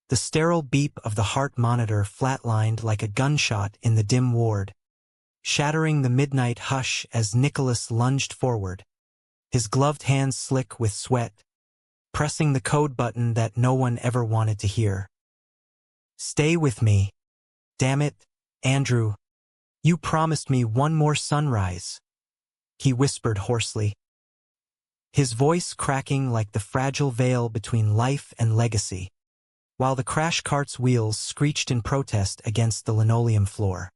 The sterile beep of the heart monitor flatlined like a gunshot in the dim ward, shattering the midnight hush as Nicholas lunged forward, his gloved hands slick with sweat, pressing the code button that no one ever wanted to hear. "Stay with me. Damn it, Andrew. You promised me one more sunrise," he whispered hoarsely, his voice cracking like the fragile veil between life and legacy, while the crash cart's wheels screeched in protest against the linoleum floor.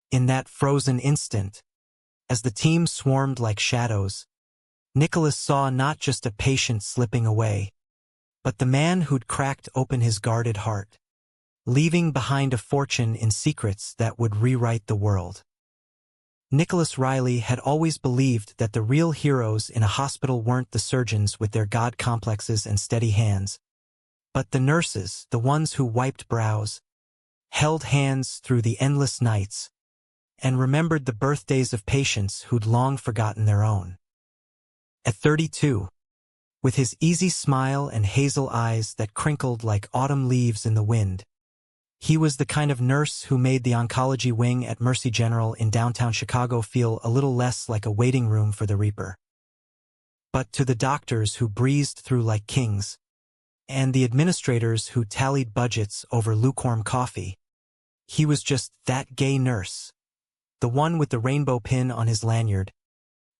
In that frozen instant, as the team swarmed like shadows, Nicholas saw not just a patient slipping away, but the man who'd cracked open his guarded heart, leaving behind a fortune in secrets that would rewrite the world. Nicholas Riley had always believed that the real heroes in a hospital weren't the surgeons with their god complexes and steady hands, but the nurses, the ones who wiped brows, held hands through the endless nights, and remembered the birthdays of patients who'd long forgotten their own. At 32, with his easy smile and hazel eyes that crinkled like autumn leaves in the wind, he was the kind of nurse who made the oncology wing at Mercy General in downtown Chicago feel a little less like a waiting room for the Reaper. But to the doctors who breezed through like kings, and the administrators who tallied budgets over lukewarm coffee, he was just that gay nurse, the one with the rainbow pin on his lanyard,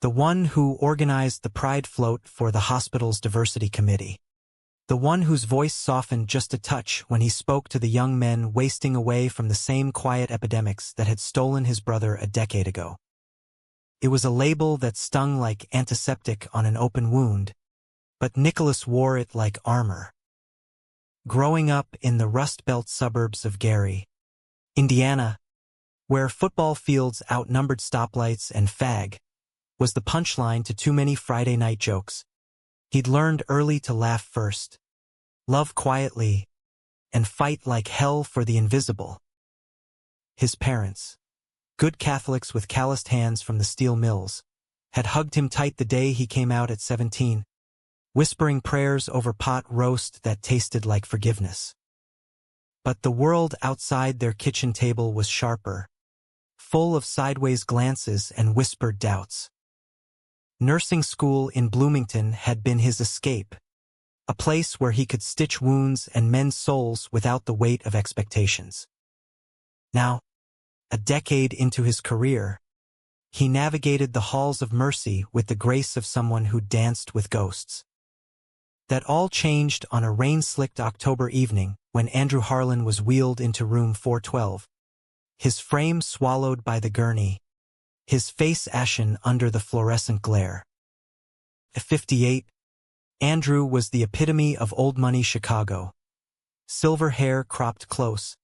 the one who organized the Pride Float for the hospital's diversity committee, the one whose voice softened just a touch when he spoke to the young men wasting away from the same quiet epidemics that had stolen his brother a decade ago. It was a label that stung like antiseptic on an open wound, but Nicholas wore it like armor. Growing up in the Rust Belt suburbs of Gary, Indiana, where football fields outnumbered stoplights and fag was the punchline to too many Friday night jokes, he'd learned early to laugh first, love quietly, and fight like hell for the invisible. His parents, good Catholics with calloused hands from the steel mills, had hugged him tight the day he came out at 17, whispering prayers over pot roast that tasted like forgiveness. But the world outside their kitchen table was sharper, full of sideways glances and whispered doubts. Nursing school in Bloomington had been his escape, a place where he could stitch wounds and mend souls without the weight of expectations. Now, a decade into his career, he navigated the halls of mercy with the grace of someone who danced with ghosts. That all changed on a rain-slicked October evening when Andrew Harlan was wheeled into room 412, his frame swallowed by the gurney, his face ashen under the fluorescent glare. At 58, Andrew was the epitome of old-money Chicago. Silver hair cropped close,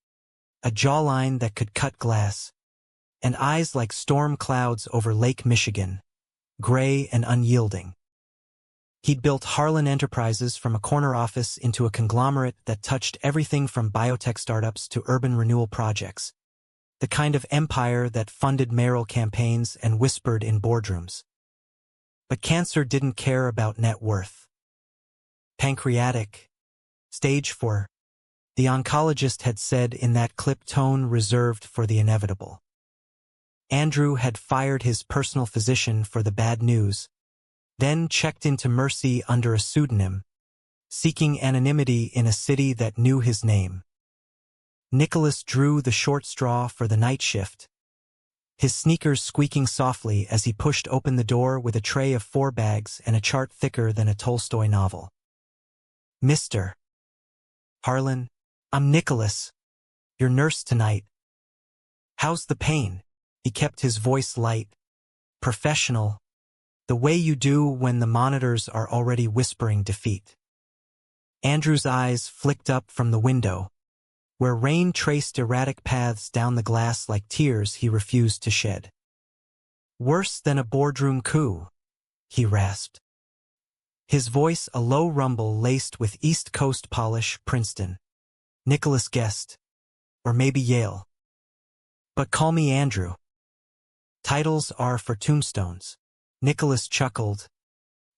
a jawline that could cut glass, and eyes like storm clouds over Lake Michigan, gray and unyielding. He'd built Harlan Enterprises from a corner office into a conglomerate that touched everything from biotech startups to urban renewal projects, the kind of empire that funded mayoral campaigns and whispered in boardrooms. But cancer didn't care about net worth. Pancreatic, stage 4, the oncologist had said in that clipped tone reserved for the inevitable. Andrew had fired his personal physician for the bad news, then checked into Mercy under a pseudonym, seeking anonymity in a city that knew his name. Nicholas drew the short straw for the night shift, his sneakers squeaking softly as he pushed open the door with a tray of 4 bags and a chart thicker than a Tolstoy novel. "Mr. Harlan, I'm Nicholas, your nurse tonight. How's the pain?" He kept his voice light, professional, the way you do when the monitors are already whispering defeat. Andrew's eyes flicked up from the window, where rain traced erratic paths down the glass like tears he refused to shed. "Worse than a boardroom coup," he rasped, his voice a low rumble laced with East Coast polish. "Princeton," Nicholas guessed, "or maybe Yale. But call me Andrew. Titles are for tombstones." Nicholas chuckled,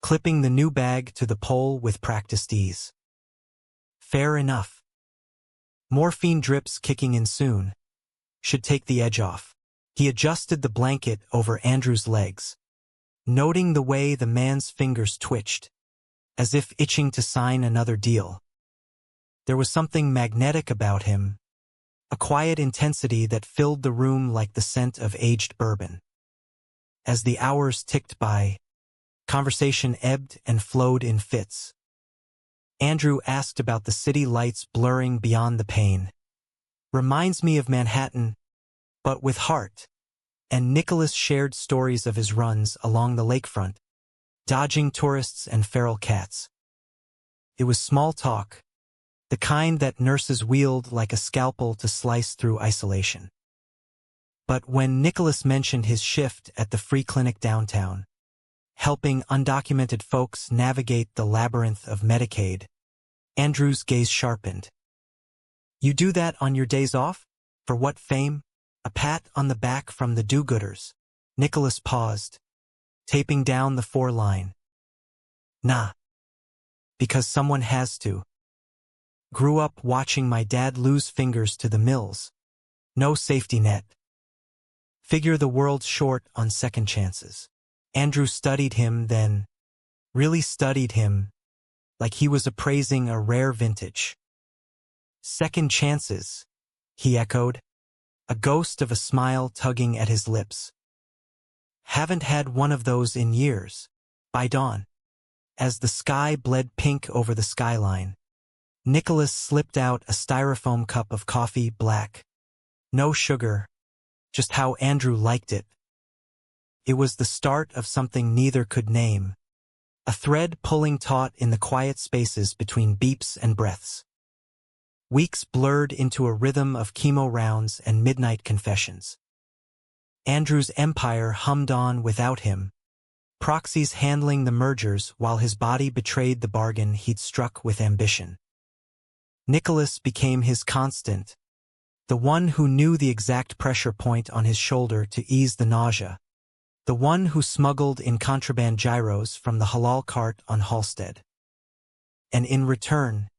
clipping the new bag to the pole with practiced ease. "Fair enough. Morphine drips kicking in soon. Should take the edge off. He adjusted the blanket over Andrew's legs, noting the way the man's fingers twitched, as if itching to sign another deal. There was something magnetic about him, a quiet intensity that filled the room like the scent of aged bourbon. As the hours ticked by, conversation ebbed and flowed in fits. Andrew asked about the city lights blurring beyond the pane. Reminds me of Manhattan, but with heart. And Nicholas shared stories of his runs along the lakefront, dodging tourists and feral cats. It was small talk, the kind that nurses wield like a scalpel to slice through isolation. But when Nicholas mentioned his shift at the free clinic downtown, helping undocumented folks navigate the labyrinth of Medicaid, Andrew's gaze sharpened. You do that on your days off? For what fame? A pat on the back from the do-gooders. Nicholas paused, taping down the 4-line. Nah. Because someone has to. Grew up watching my dad lose fingers to the mills. No safety net. Figure the world's short on second chances. Andrew studied him then, really studied him, like he was appraising a rare vintage. Second chances, he echoed, a ghost of a smile tugging at his lips. Haven't had one of those in years. By dawn, as the sky bled pink over the skyline, Nicholas slipped out a styrofoam cup of coffee, black. No sugar, just how Andrew liked it. It was the start of something neither could name, a thread pulling taut in the quiet spaces between beeps and breaths. Weeks blurred into a rhythm of chemo rounds and midnight confessions. Andrew's empire hummed on without him, proxies handling the mergers while his body betrayed the bargain he'd struck with ambition. Nicholas became his constant, the one who knew the exact pressure point on his shoulder to ease the nausea, the one who smuggled in contraband gyros from the halal cart on Halsted. And in return,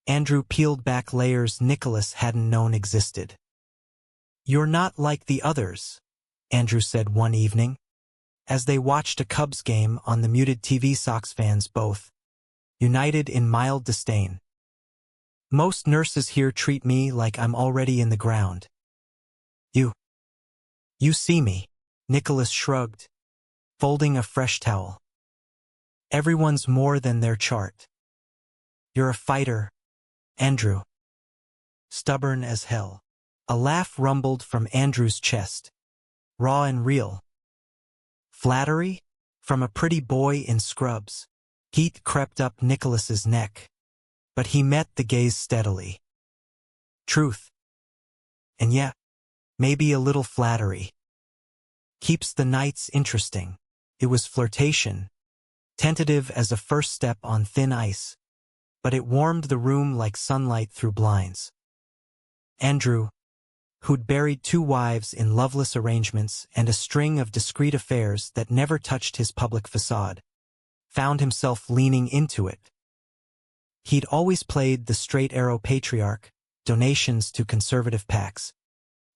Andrew peeled back layers Nicholas hadn't known existed. You're not like the others, Andrew said one evening, as they watched a Cubs game on the muted TV. Sox fans both, united in mild disdain. Most nurses here treat me like I'm already in the ground. You see me, Nicholas shrugged, folding a fresh towel. Everyone's more than their chart. You're a fighter, Andrew. Stubborn as hell. A laugh rumbled from Andrew's chest, raw and real. Flattery? From a pretty boy in scrubs. Heat crept up Nicholas's neck, but he met the gaze steadily. Truth. And yeah, maybe a little flattery. Keeps the nights interesting. It was flirtation, tentative as a first step on thin ice, but it warmed the room like sunlight through blinds. Andrew, who'd buried 2 wives in loveless arrangements and a string of discreet affairs that never touched his public facade, found himself leaning into it. He'd always played the straight-arrow patriarch, donations to conservative PACs,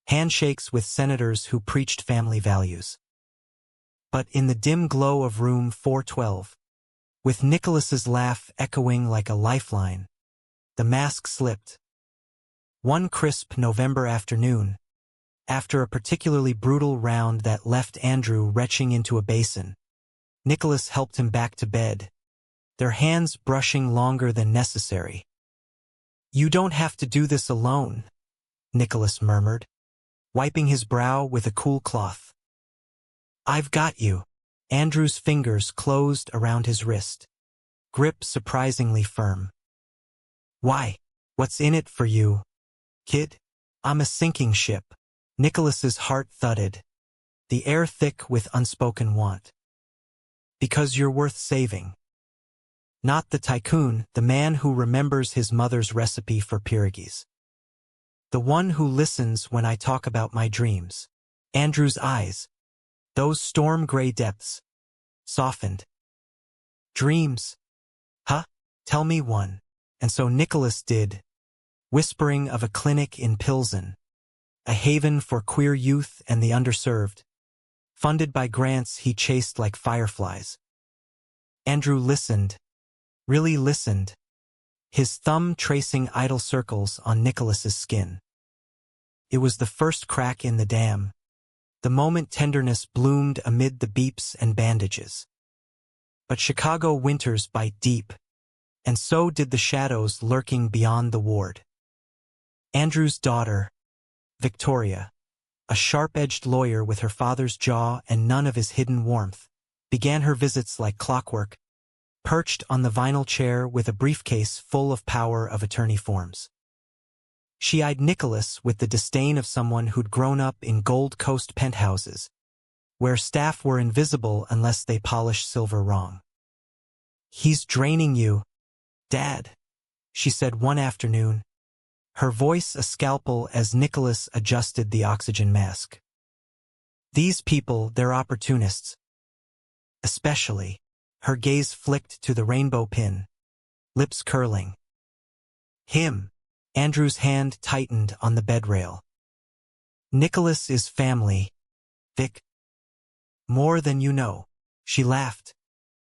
handshakes with senators who preached family values. But in the dim glow of room 412, with Nicholas's laugh echoing like a lifeline, the mask slipped. One crisp November afternoon, after a particularly brutal round that left Andrew retching into a basin, Nicholas helped him back to bed, their hands brushing longer than necessary. You don't have to do this alone, Nicholas murmured, wiping his brow with a cool cloth. I've got you. Andrew's fingers closed around his wrist, grip surprisingly firm. Why? What's in it for you, kid? I'm a sinking ship. Nicholas's heart thudded, the air thick with unspoken want. Because you're worth saving. Not the tycoon, the man who remembers his mother's recipe for pierogies. The one who listens when I talk about my dreams. Andrew's eyes, those storm-gray depths, softened. Dreams? Huh? Tell me one. And so Nicholas did. whispering of a clinic in Pilsen, a haven for queer youth and the underserved, funded by grants he chased like fireflies. Andrew listened, really listened, his thumb tracing idle circles on Nicholas's skin. It was the first crack in the dam, the moment tenderness bloomed amid the beeps and bandages. But Chicago winters bite deep, and so did the shadows lurking beyond the ward. Andrew's daughter, Victoria, a sharp-edged lawyer with her father's jaw and none of his hidden warmth, began her visits like clockwork, perched on the vinyl chair with a briefcase full of power of attorney forms. She eyed Nicholas with the disdain of someone who'd grown up in Gold Coast penthouses, where staff were invisible unless they polished silver wrong. "He's draining you, Dad," she said one afternoon, her voice a scalpel as Nicholas adjusted the oxygen mask. "These people, they're opportunists. Especially," her gaze flicked to the rainbow pin, lips curling. "Him." Andrew's hand tightened on the bedrail. "Nicholas is family, Vic." "More than you know," she laughed,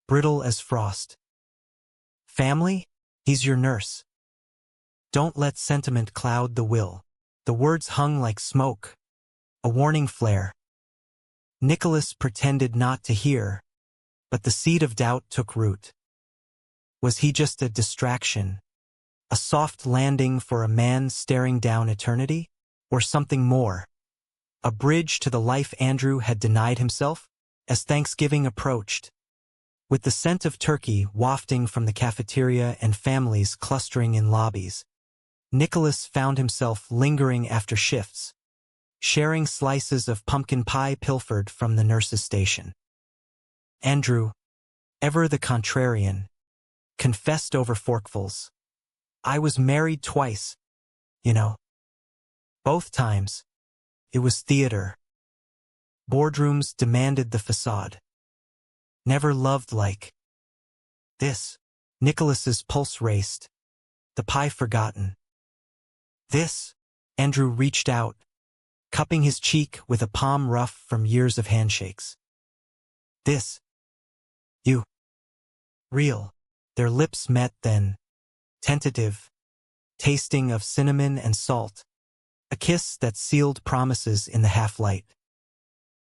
brittle as frost. "Family? He's your nurse. Don't let sentiment cloud the will." The words hung like smoke, a warning flare. Nicholas pretended not to hear, but the seed of doubt took root. Was he just a distraction? A soft landing for a man staring down eternity? Or something more? A bridge to the life Andrew had denied himself? As Thanksgiving approached, with the scent of turkey wafting from the cafeteria and families clustering in lobbies, Nicholas found himself lingering after shifts, sharing slices of pumpkin pie pilfered from the nurse's station. Andrew, ever the contrarian, confessed over forkfuls. "I was married twice, you know. Both times, it was theater. Boardrooms demanded the facade. Never loved like this." Nicholas's pulse raced, the pie forgotten. "This," Andrew reached out, cupping his cheek with a palm rough from years of handshakes. "This. You. Real." Their lips met then, tentative, tasting of cinnamon and salt, a kiss that sealed promises in the half-light.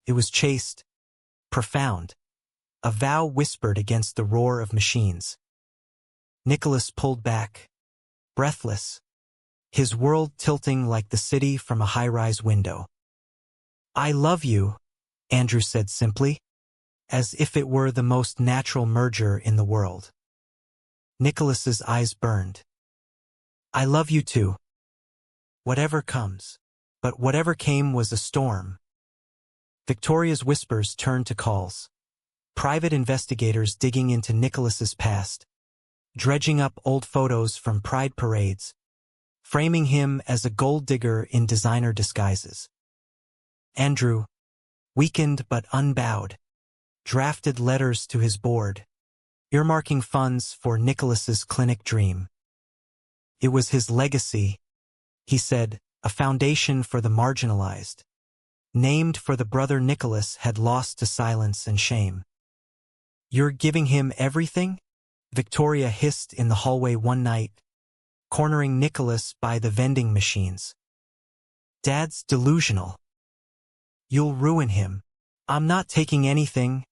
It was chaste, profound, a vow whispered against the roar of machines. Nicholas pulled back, breathless, his world tilting like the city from a high-rise window. "I love you," Andrew said simply, as if it were the most natural merger in the world. Nicholas's eyes burned. "I love you too. Whatever comes." But whatever came was a storm. Victoria's whispers turned to calls. Private investigators digging into Nicholas's past, dredging up old photos from pride parades, framing him as a gold digger in designer disguises. Andrew, weakened but unbowed, drafted letters to his board, earmarking funds for Nicholas's clinic dream. It was his legacy, he said, a foundation for the marginalized, named for the brother Nicholas had lost to silence and shame. "You're giving him everything?" Victoria hissed in the hallway one night, cornering Nicholas by the vending machines. "Dad's delusional. You'll ruin him." "I'm not taking anything,"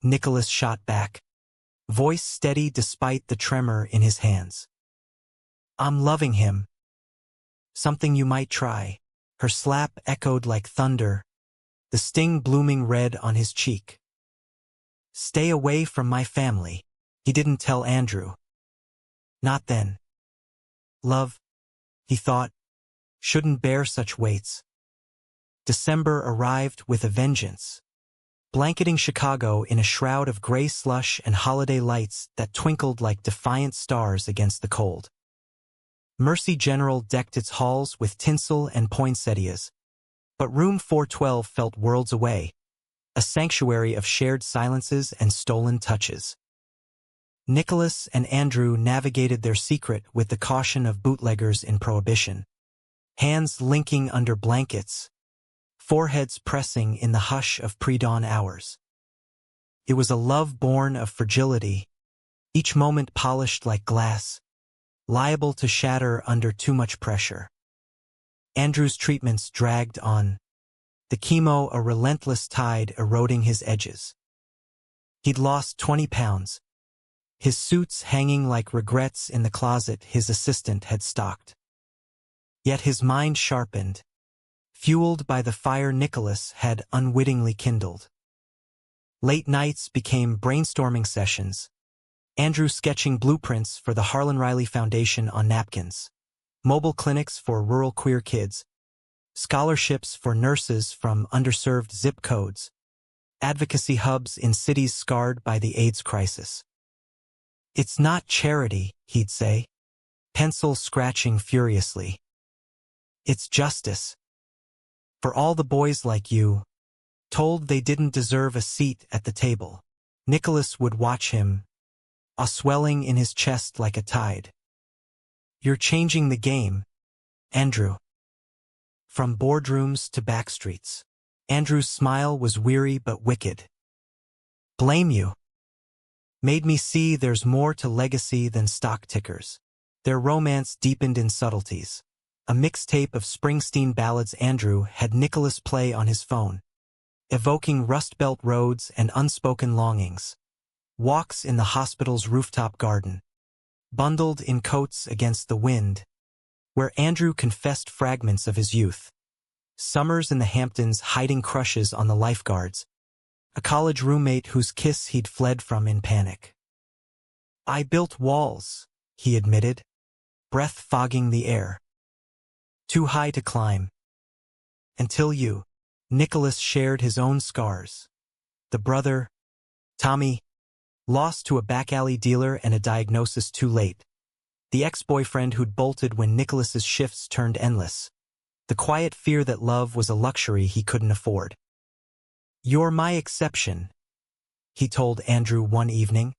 Nicholas shot back, voice steady despite the tremor in his hands. "I'm loving him. Something you might try." Her slap echoed like thunder, the sting blooming red on his cheek. "Stay away from my family," he didn't tell Andrew. Not then. Love, he thought, shouldn't bear such weights. December arrived with a vengeance, blanketing Chicago in a shroud of gray slush and holiday lights that twinkled like defiant stars against the cold. Mercy General decked its halls with tinsel and poinsettias, but room 412 felt worlds away, a sanctuary of shared silences and stolen touches. Nicholas and Andrew navigated their secret with the caution of bootleggers in Prohibition. Hands linking under blankets, foreheads pressing in the hush of pre-dawn hours. It was a love born of fragility, each moment polished like glass, liable to shatter under too much pressure. Andrew's treatments dragged on, the chemo a relentless tide eroding his edges. He'd lost 20 pounds, his suits hanging like regrets in the closet his assistant had stocked. Yet his mind sharpened, fueled by the fire Nicholas had unwittingly kindled. Late nights became brainstorming sessions, Andrew sketching blueprints for the Harlan Riley Foundation on napkins, mobile clinics for rural queer kids, scholarships for nurses from underserved zip codes, advocacy hubs in cities scarred by the AIDS crisis. "It's not charity," he'd say, pencil scratching furiously. "It's justice. For all the boys like you, told they didn't deserve a seat at the table." Nicholas would watch him, a swelling in his chest like a tide. "You're changing the game, Andrew." From boardrooms to backstreets. Andrew's smile was weary but wicked. "Blame you. Made me see there's more to legacy than stock tickers." Their romance deepened in subtleties. A mixtape of Springsteen ballads Andrew had Nicholas play on his phone, evoking Rust Belt roads and unspoken longings. Walks in the hospital's rooftop garden, bundled in coats against the wind, where Andrew confessed fragments of his youth. Summers in the Hamptons hiding crushes on the lifeguards, a college roommate whose kiss he'd fled from in panic. "I built walls," he admitted, breath fogging the air. "Too high to climb. Until you." Nicholas shared his own scars. The brother, Tommy, lost to a back-alley dealer and a diagnosis too late. The ex-boyfriend who'd bolted when Nicholas's shifts turned endless. The quiet fear that love was a luxury he couldn't afford. "You're my exception," he told Andrew one evening,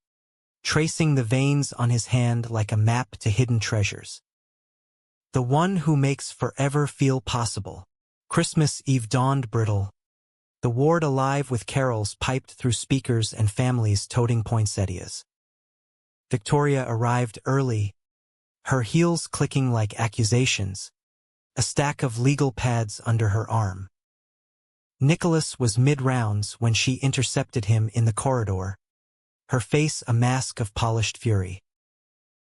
tracing the veins on his hand like a map to hidden treasures. "The one who makes forever feel possible." Christmas Eve dawned brittle, the ward alive with carols piped through speakers and families toting poinsettias. Victoria arrived early, her heels clicking like accusations, a stack of legal pads under her arm. Nicholas was mid-rounds when she intercepted him in the corridor, her face a mask of polished fury.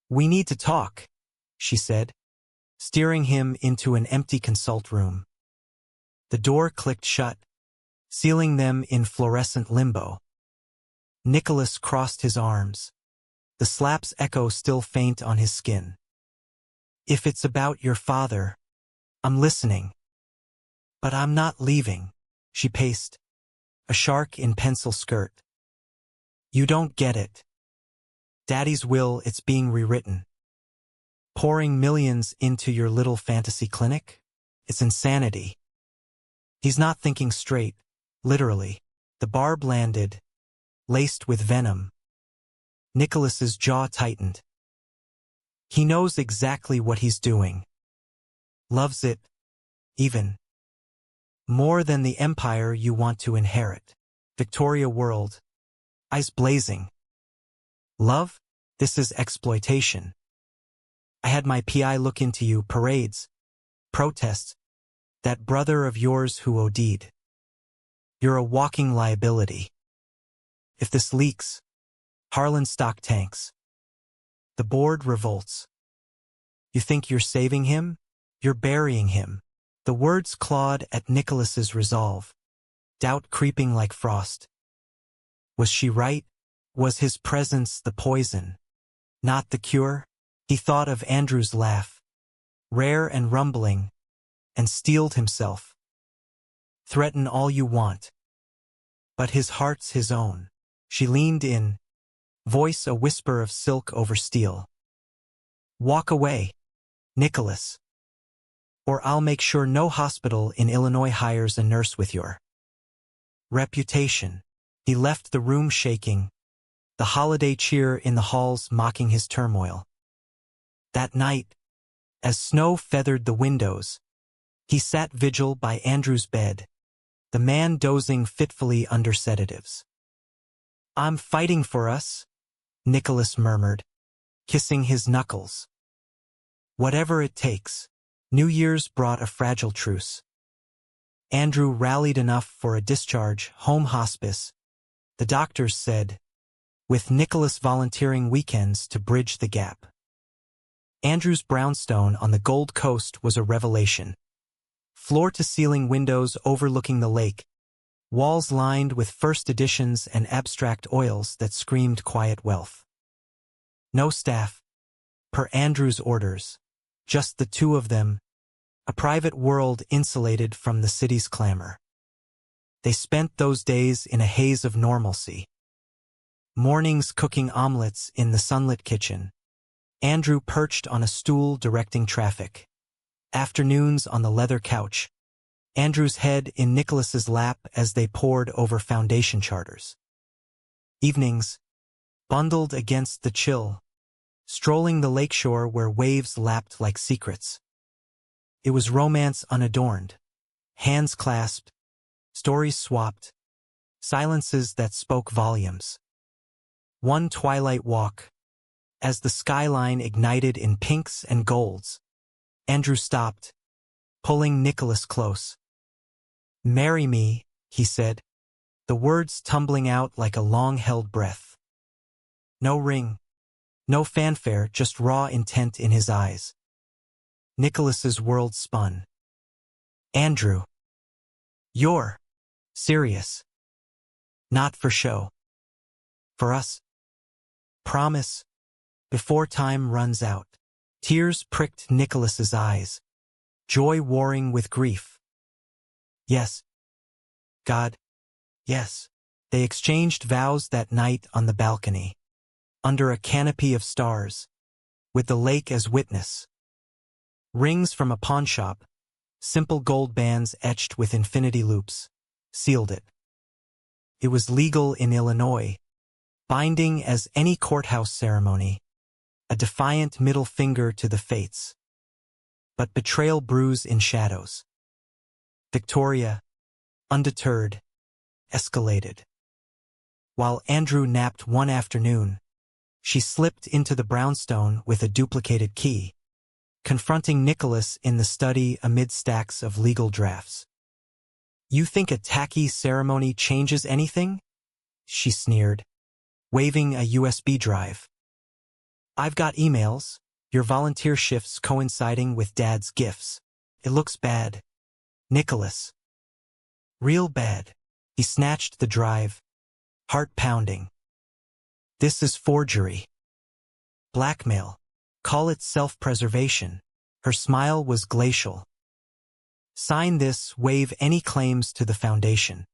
"We need to talk," she said, steering him into an empty consult room. The door clicked shut, sealing them in fluorescent limbo. Nicholas crossed his arms, the slap's echo still faint on his skin. "If it's about your father, I'm listening. But I'm not leaving," she paced, a shark in pencil skirt. "You don't get it. Daddy's will, it's being rewritten. Pouring millions into your little fantasy clinic? It's insanity." He's not thinking straight, literally. The barb landed, laced with venom. Nicholas's jaw tightened. He knows exactly what he's doing. Loves it, even. More than the empire you want to inherit. Victoria whirled, eyes blazing. "Love? This is exploitation. I had my PI look into you, parades, protests, that brother of yours who OD'd. You're a walking liability. If this leaks, Harlan stock tanks." The board revolts. "You think you're saving him? You're burying him." The words clawed at Nicholas's resolve, doubt creeping like frost. Was she right? Was his presence the poison, not the cure? He thought of Andrew's laugh, rare and rumbling, and steeled himself. "Threaten all you want. But his heart's his own." She leaned in, voice a whisper of silk over steel. "Walk away, Nicholas. Or I'll make sure no hospital in Illinois hires a nurse with your reputation." He left the room shaking, the holiday cheer in the halls mocking his turmoil. That night, as snow feathered the windows, he sat vigil by Andrew's bed, the man dozing fitfully under sedatives. "I'm fighting for us," Nicholas murmured, kissing his knuckles. "Whatever it takes." New Year's brought a fragile truce. Andrew rallied enough for a discharge, home hospice, the doctors said, with Nicholas volunteering weekends to bridge the gap. Andrew's brownstone on the Gold Coast was a revelation. Floor-to-ceiling windows overlooking the lake, walls lined with first editions and abstract oils that screamed quiet wealth. No staff, per Andrew's orders, just the two of them, a private world insulated from the city's clamor. They spent those days in a haze of normalcy. Mornings cooking omelets in the sunlit kitchen, Andrew perched on a stool directing traffic. Afternoons on the leather couch, Andrew's head in Nicholas's lap as they pored over foundation charters. Evenings, bundled against the chill, strolling the lakeshore where waves lapped like secrets. It was romance unadorned, hands clasped, stories swapped, silences that spoke volumes. One twilight walk, as the skyline ignited in pinks and golds, Andrew stopped, pulling Nicholas close. "Marry me," he said, the words tumbling out like a long-held breath. No ring, no fanfare, just raw intent in his eyes. Nicholas's world spun. "Andrew, you're serious. Not for show. For us. Promise, before time runs out." Tears pricked Nicholas's eyes, joy warring with grief. "Yes. God, yes." They exchanged vows that night on the balcony, under a canopy of stars, with the lake as witness. Rings from a pawnshop, simple gold bands etched with infinity loops, sealed it. It was legal in Illinois, binding as any courthouse ceremony, a defiant middle finger to the fates. But betrayal brews in shadows. Victoria, undeterred, escalated. While Andrew napped one afternoon, she slipped into the brownstone with a duplicated key, confronting Nicholas in the study amid stacks of legal drafts. "You think a tacky ceremony changes anything?" she sneered, waving a USB drive. "I've got emails, your volunteer shifts coinciding with Dad's gifts. It looks bad. Nicholas. Real bad." He snatched the drive, heart pounding. "This is forgery. Blackmail. Call it self-preservation." Her smile was glacial. "Sign this, waive any claims to the foundation.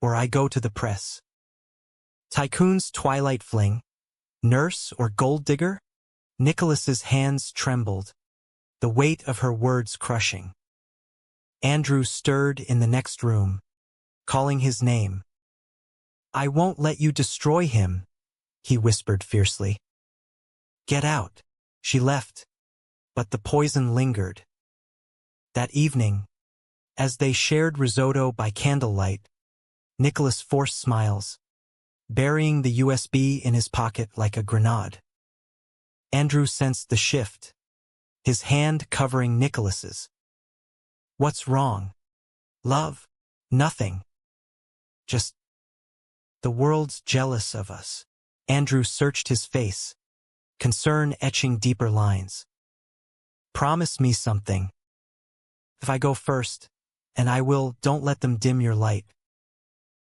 Or I go to the press." Tycoon's twilight fling, nurse or gold digger? Nicholas's hands trembled, the weight of her words crushing. Andrew stirred in the next room, calling his name. "I won't let you destroy him," he whispered fiercely. "Get out." She left, but the poison lingered. That evening, as they shared risotto by candlelight, Nicholas forced smiles, burying the USB in his pocket like a grenade. Andrew sensed the shift, his hand covering Nicholas's. "What's wrong?" "Love. Nothing. Just the world's jealous of us." Andrew searched his face, concern etching deeper lines. "Promise me something. If I go first, and I will, don't let them dim your light.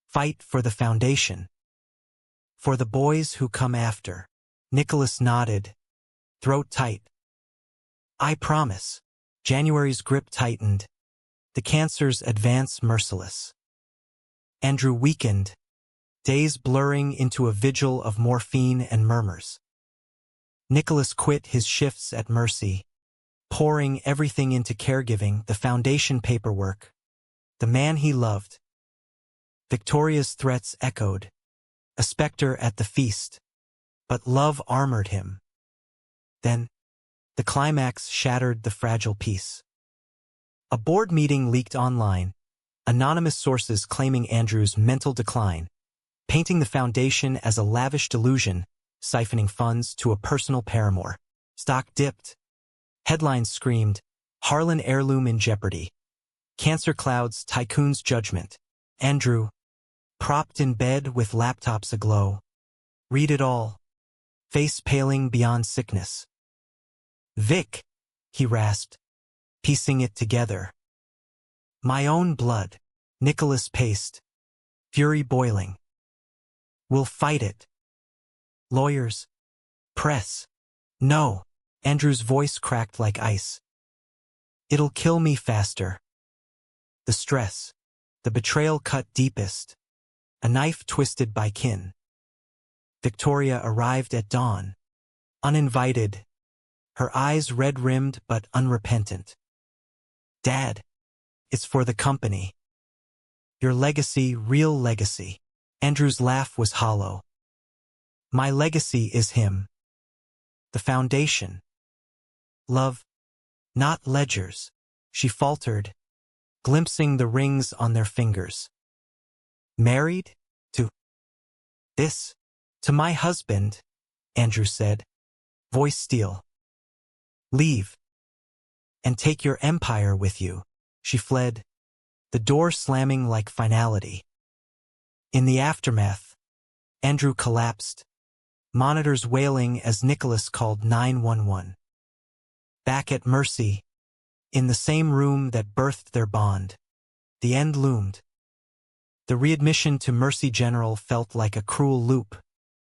Fight for the foundation. For the boys who come after." Nicholas nodded, throat tight. "I promise." January's grip tightened, the cancer's advance merciless. Andrew weakened, days blurring into a vigil of morphine and murmurs. Nicholas quit his shifts at Mercy, pouring everything into caregiving, the foundation paperwork, the man he loved. Victoria's threats echoed, a specter at the feast. But love armored him. Then, the climax shattered the fragile peace. A board meeting leaked online, anonymous sources claiming Andrew's mental decline, painting the foundation as a lavish delusion, siphoning funds to a personal paramour. Stock dipped. Headlines screamed, Harlan heirloom in jeopardy. Cancer clouds tycoon's judgment. Andrew, propped in bed with laptops aglow. Read it all. Face paling beyond sickness. Vic, he rasped, piecing it together. My own blood, Nicholas paced, fury boiling. We'll fight it. Lawyers. Press. No. Andrew's voice cracked like ice. It'll kill me faster. The stress. The betrayal cut deepest. A knife twisted by kin. Victoria arrived at dawn. Uninvited. Her eyes red-rimmed but unrepentant. Dad, it's for the company. Your legacy, real legacy. Andrew's laugh was hollow. My legacy is him. The foundation. Love, not ledgers, she faltered, glimpsing the rings on their fingers. Married? To this? To my husband, Andrew said, voice steel. Leave. And take your empire with you. She fled, the door slamming like finality. In the aftermath, Andrew collapsed, monitors wailing as Nicholas called 911. Back at Mercy, in the same room that birthed their bond, the end loomed. The readmission to Mercy General felt like a cruel loop,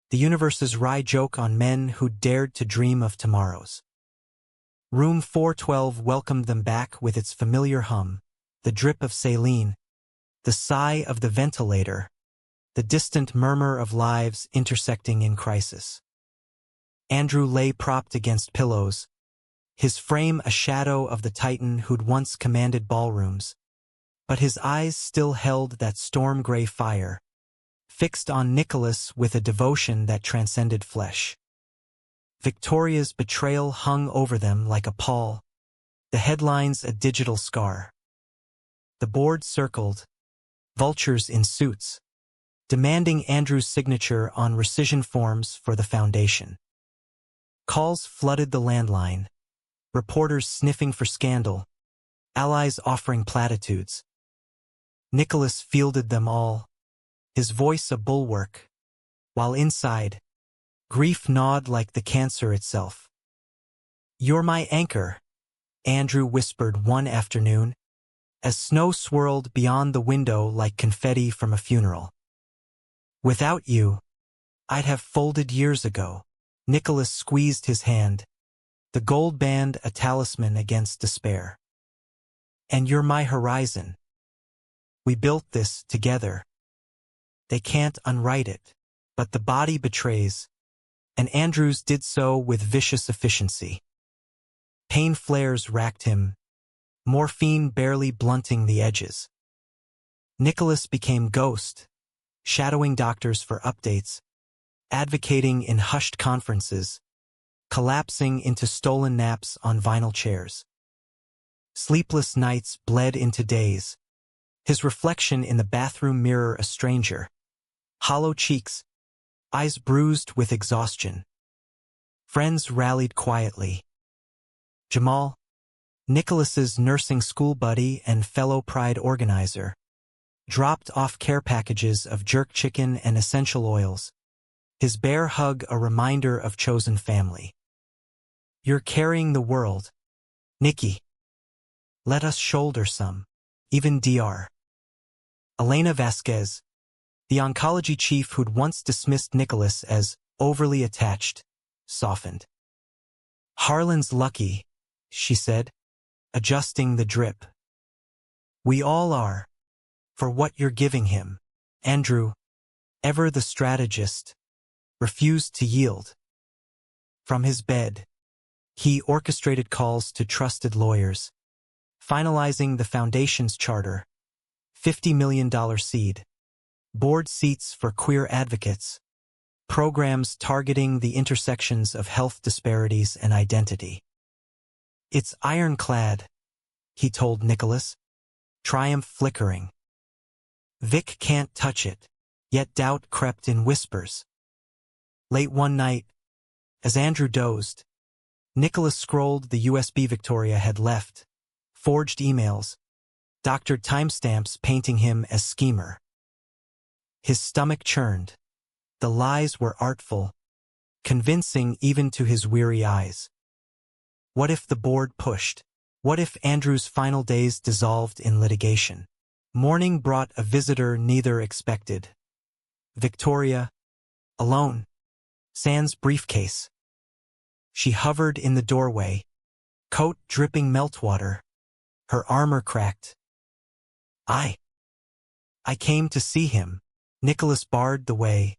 the universe's wry joke on men who dared to dream of tomorrows. Room 412 welcomed them back with its familiar hum, the drip of saline, the sigh of the ventilator, the distant murmur of lives intersecting in crisis. Andrew lay propped against pillows, his frame a shadow of the titan who'd once commanded ballrooms, but his eyes still held that storm-gray fire, fixed on Nicholas with a devotion that transcended flesh. Victoria's betrayal hung over them like a pall, the headlines a digital scar. The board circled, vultures in suits, demanding Andrew's signature on rescission forms for the foundation. Calls flooded the landline, reporters sniffing for scandal, allies offering platitudes. Nicholas fielded them all, his voice a bulwark, while inside, grief gnawed like the cancer itself. You're my anchor, Andrew whispered one afternoon, as snow swirled beyond the window like confetti from a funeral. Without you, I'd have folded years ago. Nicholas squeezed his hand, the gold band a talisman against despair. And you're my horizon. We built this together. They can't unwrite it, but the body betrays, and Andrews did so with vicious efficiency. Pain flares racked him, morphine barely blunting the edges. Nicholas became ghost, shadowing doctors for updates, advocating in hushed conferences, collapsing into stolen naps on vinyl chairs. Sleepless nights bled into days, his reflection in the bathroom mirror a stranger, hollow cheeks, eyes bruised with exhaustion. Friends rallied quietly. Jamal, Nicholas's nursing school buddy and fellow Pride organizer, dropped off care packages of jerk chicken and essential oils, his bare hug a reminder of chosen family. You're carrying the world, Nikki. Let us shoulder some, even Dr. Elena Vasquez, the oncology chief who'd once dismissed Nicholas as overly attached, softened. Harlan's lucky, she said, adjusting the drip. We all are, for what you're giving him. Andrew, ever the strategist, refused to yield. From his bed, he orchestrated calls to trusted lawyers, finalizing the foundation's charter, $50 million seed, board seats for queer advocates, programs targeting the intersections of health disparities and identity. "It's ironclad," he told Nicholas, triumph flickering. Vic can't touch it, yet doubt crept in whispers. Late one night, as Andrew dozed, Nicholas scrolled the USB Victoria had left, forged emails, doctored timestamps painting him as schemer. His stomach churned. The lies were artful, convincing even to his weary eyes. What if the board pushed? What if Andrew's final days dissolved in litigation? Morning brought a visitor neither expected. Victoria, alone, sans briefcase. She hovered in the doorway, coat dripping meltwater, her armor cracked. I came to see him." Nicholas barred the way,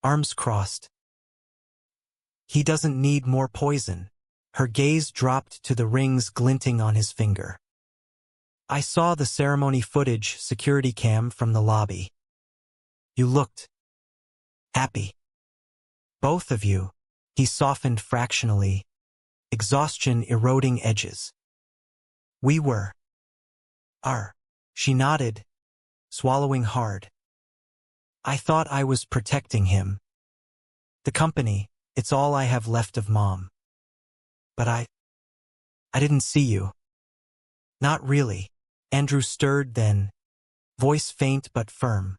arms crossed. "He doesn't need more poison." Her gaze dropped to the rings glinting on his finger. "I saw the ceremony footage security cam from the lobby. You looked happy. Both of you." He softened fractionally, exhaustion eroding edges. "We were. Are." She nodded, swallowing hard. "I thought I was protecting him. The company, it's all I have left of Mom. But I didn't see you." "Not really." Andrew stirred then, voice faint but firm.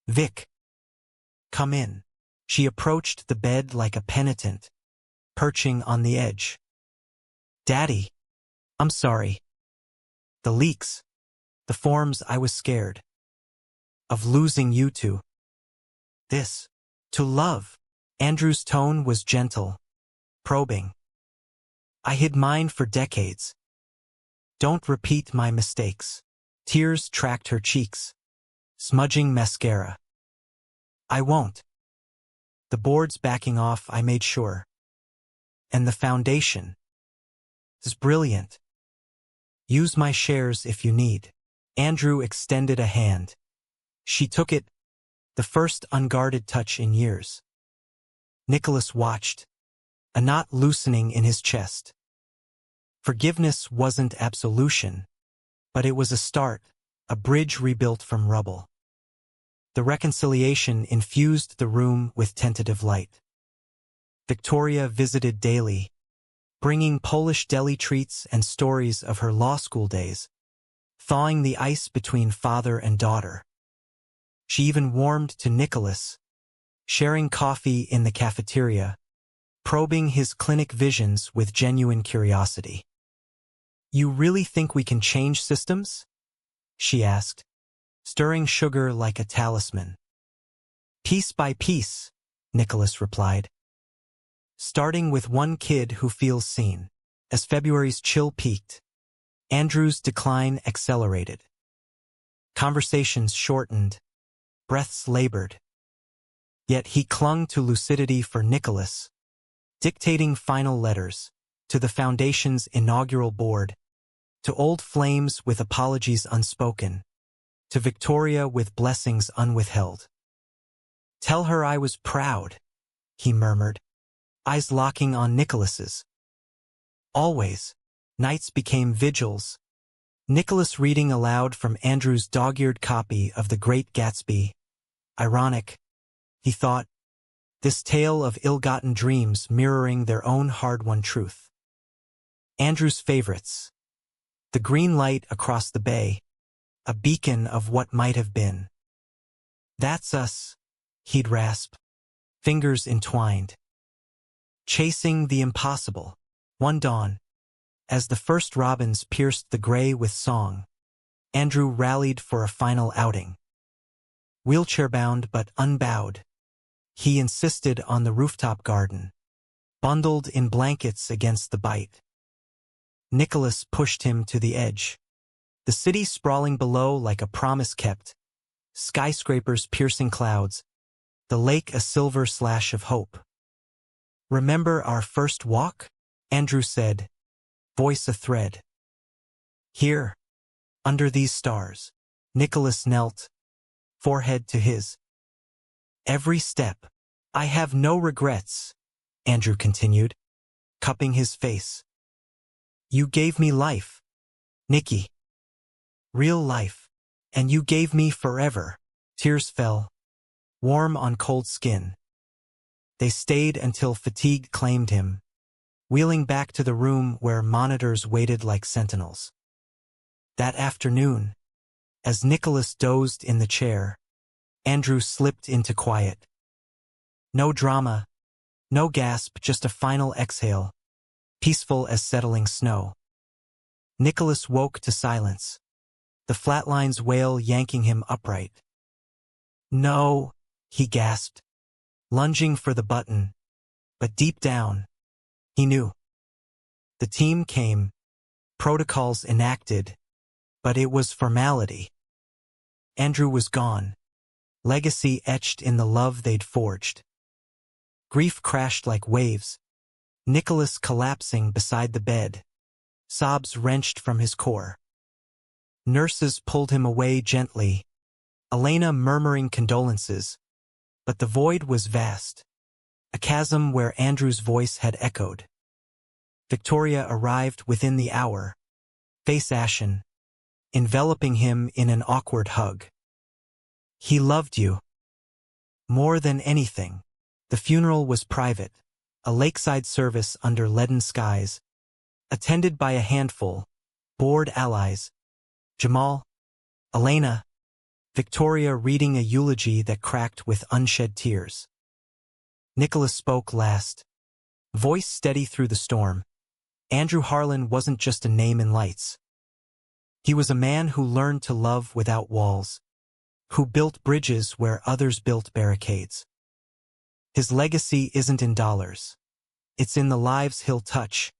"Vic, come in." She approached the bed like a penitent, perching on the edge. "Daddy, I'm sorry. The leaks, the forms, I was scared of losing you to this, to love." Andrew's tone was gentle, probing. "I hid mine for decades. Don't repeat my mistakes." Tears tracked her cheeks, smudging mascara. "I won't. The board's backing off, I made sure. And the foundation is brilliant. Use my shares if you need." Andrew extended a hand. She took it, the first unguarded touch in years. Nicholas watched, a knot loosening in his chest. Forgiveness wasn't absolution, but it was a start, a bridge rebuilt from rubble. The reconciliation infused the room with tentative light. Victoria visited daily, bringing Polish deli treats and stories of her law school days, thawing the ice between father and daughter. She even warmed to Nicholas, sharing coffee in the cafeteria, probing his clinic visions with genuine curiosity. "You really think we can change systems?" she asked, stirring sugar like a talisman. "Piece by piece," Nicholas replied. "Starting with one kid who feels seen." As February's chill peaked, Andrew's decline accelerated. Conversations shortened, breaths labored. Yet he clung to lucidity for Nicholas, dictating final letters, to the Foundation's inaugural board, to old flames with apologies unspoken, to Victoria with blessings unwithheld. "Tell her I was proud," he murmured, eyes locking on Nicholas's. Always, nights became vigils, Nicholas reading aloud from Andrew's dog-eared copy of The Great Gatsby. Ironic, he thought, this tale of ill-gotten dreams mirroring their own hard-won truth. Andrew's favorites. The green light across the bay, a beacon of what might have been. "That's us," he'd rasp, fingers entwined. Chasing the impossible. One dawn, as the first robins pierced the gray with song, Andrew rallied for a final outing. Wheelchair-bound but unbowed, he insisted on the rooftop garden, bundled in blankets against the bite. Nicholas pushed him to the edge. The city sprawling below like a promise kept, skyscrapers piercing clouds, the lake a silver slash of hope. "Remember our first walk?" Andrew said, voice a thread. "Here, under these stars." Nicholas knelt, forehead to his. Every step. I have no regrets, Andrew continued, cupping his face. You gave me life, Nikki. Real life. And you gave me forever. Tears fell, warm on cold skin. They stayed until fatigue claimed him, wheeling back to the room where monitors waited like sentinels. That afternoon, as Nicholas dozed in the chair, Andrew slipped into quiet. No drama, no gasp, just a final exhale, peaceful as settling snow. Nicholas woke to silence, the flatline's wail yanking him upright. No, he gasped, lunging for the button, but deep down, he knew. The team came, protocols enacted, but it was formality. Andrew was gone, legacy etched in the love they'd forged. Grief crashed like waves, Nicholas collapsing beside the bed, sobs wrenched from his core. Nurses pulled him away gently, Elena murmuring condolences, but the void was vast, a chasm where Andrew's voice had echoed. Victoria arrived within the hour, face ashen, enveloping him in an awkward hug. He loved you. More than anything. The funeral was private, a lakeside service under leaden skies, attended by a handful, bored allies, Jamal, Elena, Victoria reading a eulogy that cracked with unshed tears. Nicholas spoke last, voice steady through the storm. Andrew Harlan wasn't just a name in lights. He was a man who learned to love without walls, who built bridges where others built barricades. His legacy isn't in dollars. It's in the lives he'll touch,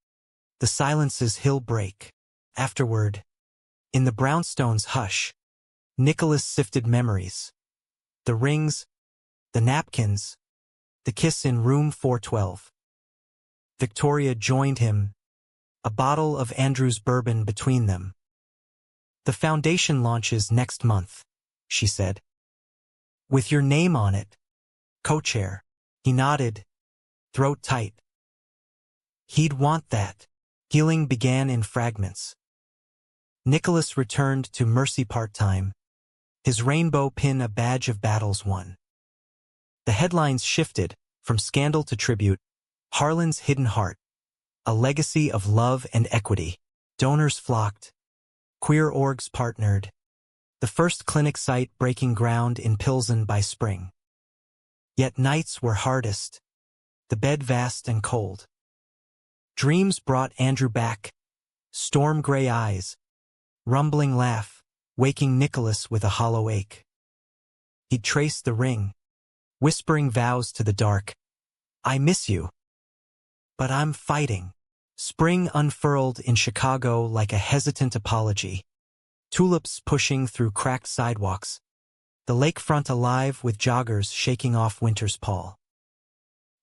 the silences he'll break. Afterward, in the brownstone's hush, Nicholas sifted memories. The rings, the napkins, the kiss in room 412. Victoria joined him, a bottle of Andrew's bourbon between them. The foundation launches next month, she said. With your name on it, co-chair. He nodded, throat tight. He'd want that. Healing began in fragments. Nicholas returned to Mercy part-time, his rainbow pin a badge of battles won. The headlines shifted, from scandal to tribute, Harlan's hidden heart, a legacy of love and equity. Donors flocked, queer orgs partnered, the first clinic site breaking ground in Pilsen by spring. Yet nights were hardest, the bed vast and cold. Dreams brought Andrew back, storm-gray eyes, rumbling laugh, waking Nicholas with a hollow ache. He'd trace the ring, whispering vows to the dark. I miss you. But I'm fighting. Spring unfurled in Chicago like a hesitant apology. Tulips pushing through cracked sidewalks. The lakefront alive with joggers shaking off winter's pall.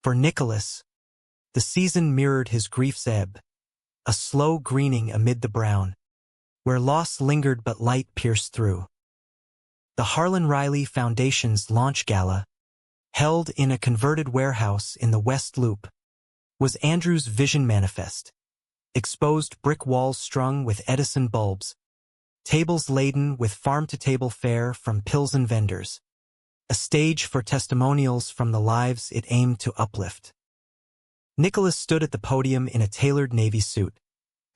For Nicholas, the season mirrored his grief's ebb, a slow greening amid the brown, where loss lingered but light pierced through. The Harlan Riley Foundation's launch gala, held in a converted warehouse in the West Loop, was Andrew's vision manifest. Exposed brick walls strung with Edison bulbs, tables laden with farm-to-table fare from Pilsen vendors, a stage for testimonials from the lives it aimed to uplift. Nicholas stood at the podium in a tailored navy suit,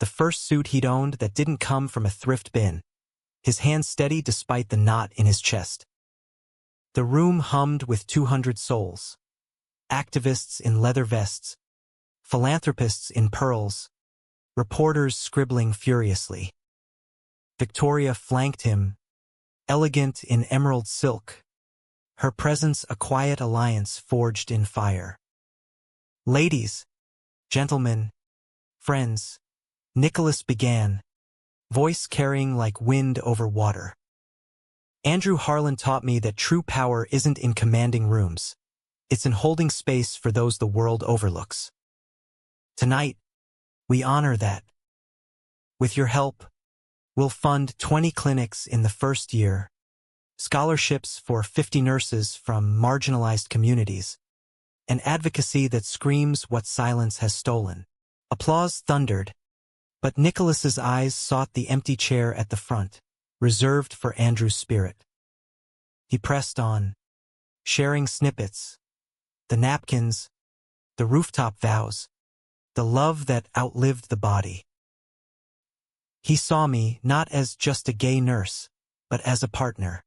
the first suit he'd owned that didn't come from a thrift bin, his hand steady despite the knot in his chest. The room hummed with 200 souls, activists in leather vests, philanthropists in pearls, reporters scribbling furiously. Victoria flanked him, elegant in emerald silk, her presence a quiet alliance forged in fire. Ladies, gentlemen, friends, Nicholas began, voice carrying like wind over water. Andrew Harlan taught me that true power isn't in commanding rooms. It's in holding space for those the world overlooks. Tonight, we honor that. With your help, we'll fund 20 clinics in the first year, scholarships for 50 nurses from marginalized communities, an advocacy that screams what silence has stolen. Applause thundered, but Nicholas's eyes sought the empty chair at the front, reserved for Andrew's spirit. He pressed on, sharing snippets, the napkins, the rooftop vows, the love that outlived the body. He saw me not as just a gay nurse, but as a partner.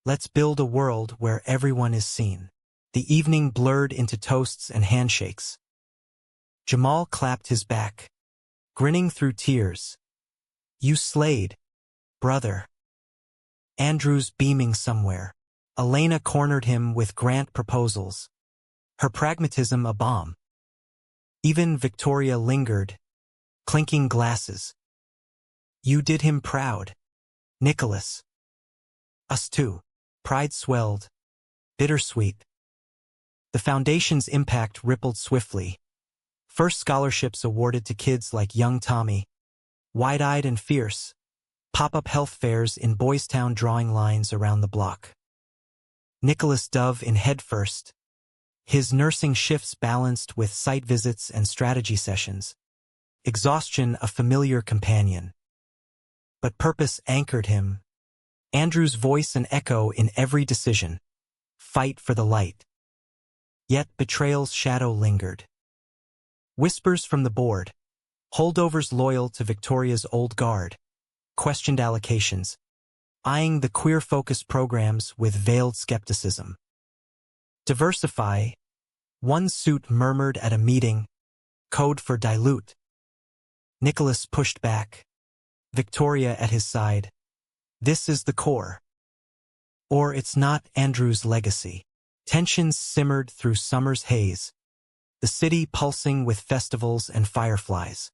Let's build a world where everyone is seen. The evening blurred into toasts and handshakes. Jamal clapped his back, grinning through tears. You slayed, brother. Andrew's beaming somewhere. Elena cornered him with grant proposals, her pragmatism a bomb. Even Victoria lingered, clinking glasses. You did him proud, Nicholas. Us too. Pride swelled, bittersweet. The foundation's impact rippled swiftly. First scholarships awarded to kids like young Tommy, wide-eyed and fierce, pop-up health fairs in Boys Town drawing lines around the block. Nicholas dove in headfirst, his nursing shifts balanced with site visits and strategy sessions, exhaustion a familiar companion. But purpose anchored him, Andrew's voice an echo in every decision. Fight for the light. Yet betrayal's shadow lingered. Whispers from the board, holdovers loyal to Victoria's old guard, questioned allocations, eyeing the queer-focused programs with veiled skepticism. Diversify, one suit murmured at a meeting, code for dilute. Nicholas pushed back, Victoria at his side. This is the core. Or it's not Andrew's legacy. Tensions simmered through summer's haze, the city pulsing with festivals and fireflies.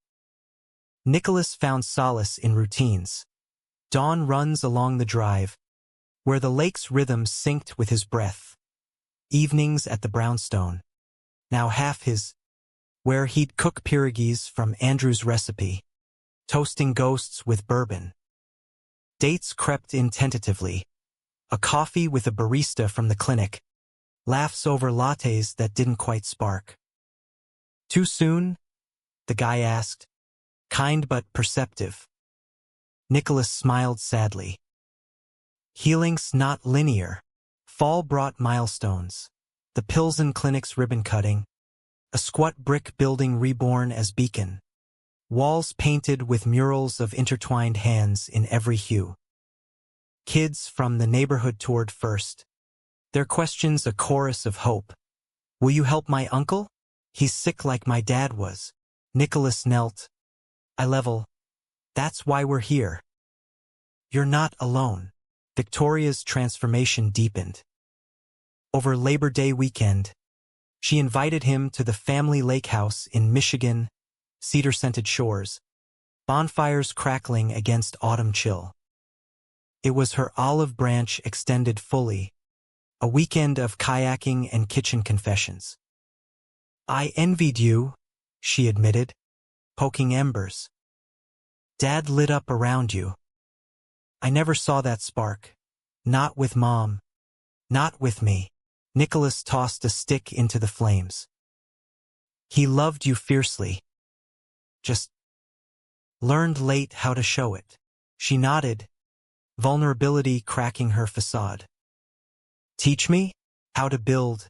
Nicholas found solace in routines. Dawn runs along the drive, where the lake's rhythm synced with his breath. Evenings at the brownstone, now half his, where he'd cook pierogies from Andrew's recipe, toasting ghosts with bourbon. Dates crept in tentatively, a coffee with a barista from the clinic, laughs over lattes that didn't quite spark. Too soon? The guy asked, kind but perceptive. Nicholas smiled sadly. Healing's not linear. Fall brought milestones. The Pilsen Clinic's ribbon cutting, a squat brick building reborn as beacon, walls painted with murals of intertwined hands in every hue. Kids from the neighborhood toured first, their questions a chorus of hope. Will you help my uncle? He's sick like my dad was. Nicholas knelt. Eye level. That's why we're here. You're not alone. Victoria's transformation deepened. Over Labor Day weekend, she invited him to the family lake house in Michigan, cedar-scented shores, bonfires crackling against autumn chill. It was her olive branch extended fully, a weekend of kayaking and kitchen confessions. I envied you, she admitted, poking embers. Dad lit up around you. I never saw that spark. Not with Mom. Not with me. Nicholas tossed a stick into the flames. He loved you fiercely. Just learned late how to show it. She nodded, vulnerability cracking her facade. Teach me how to build,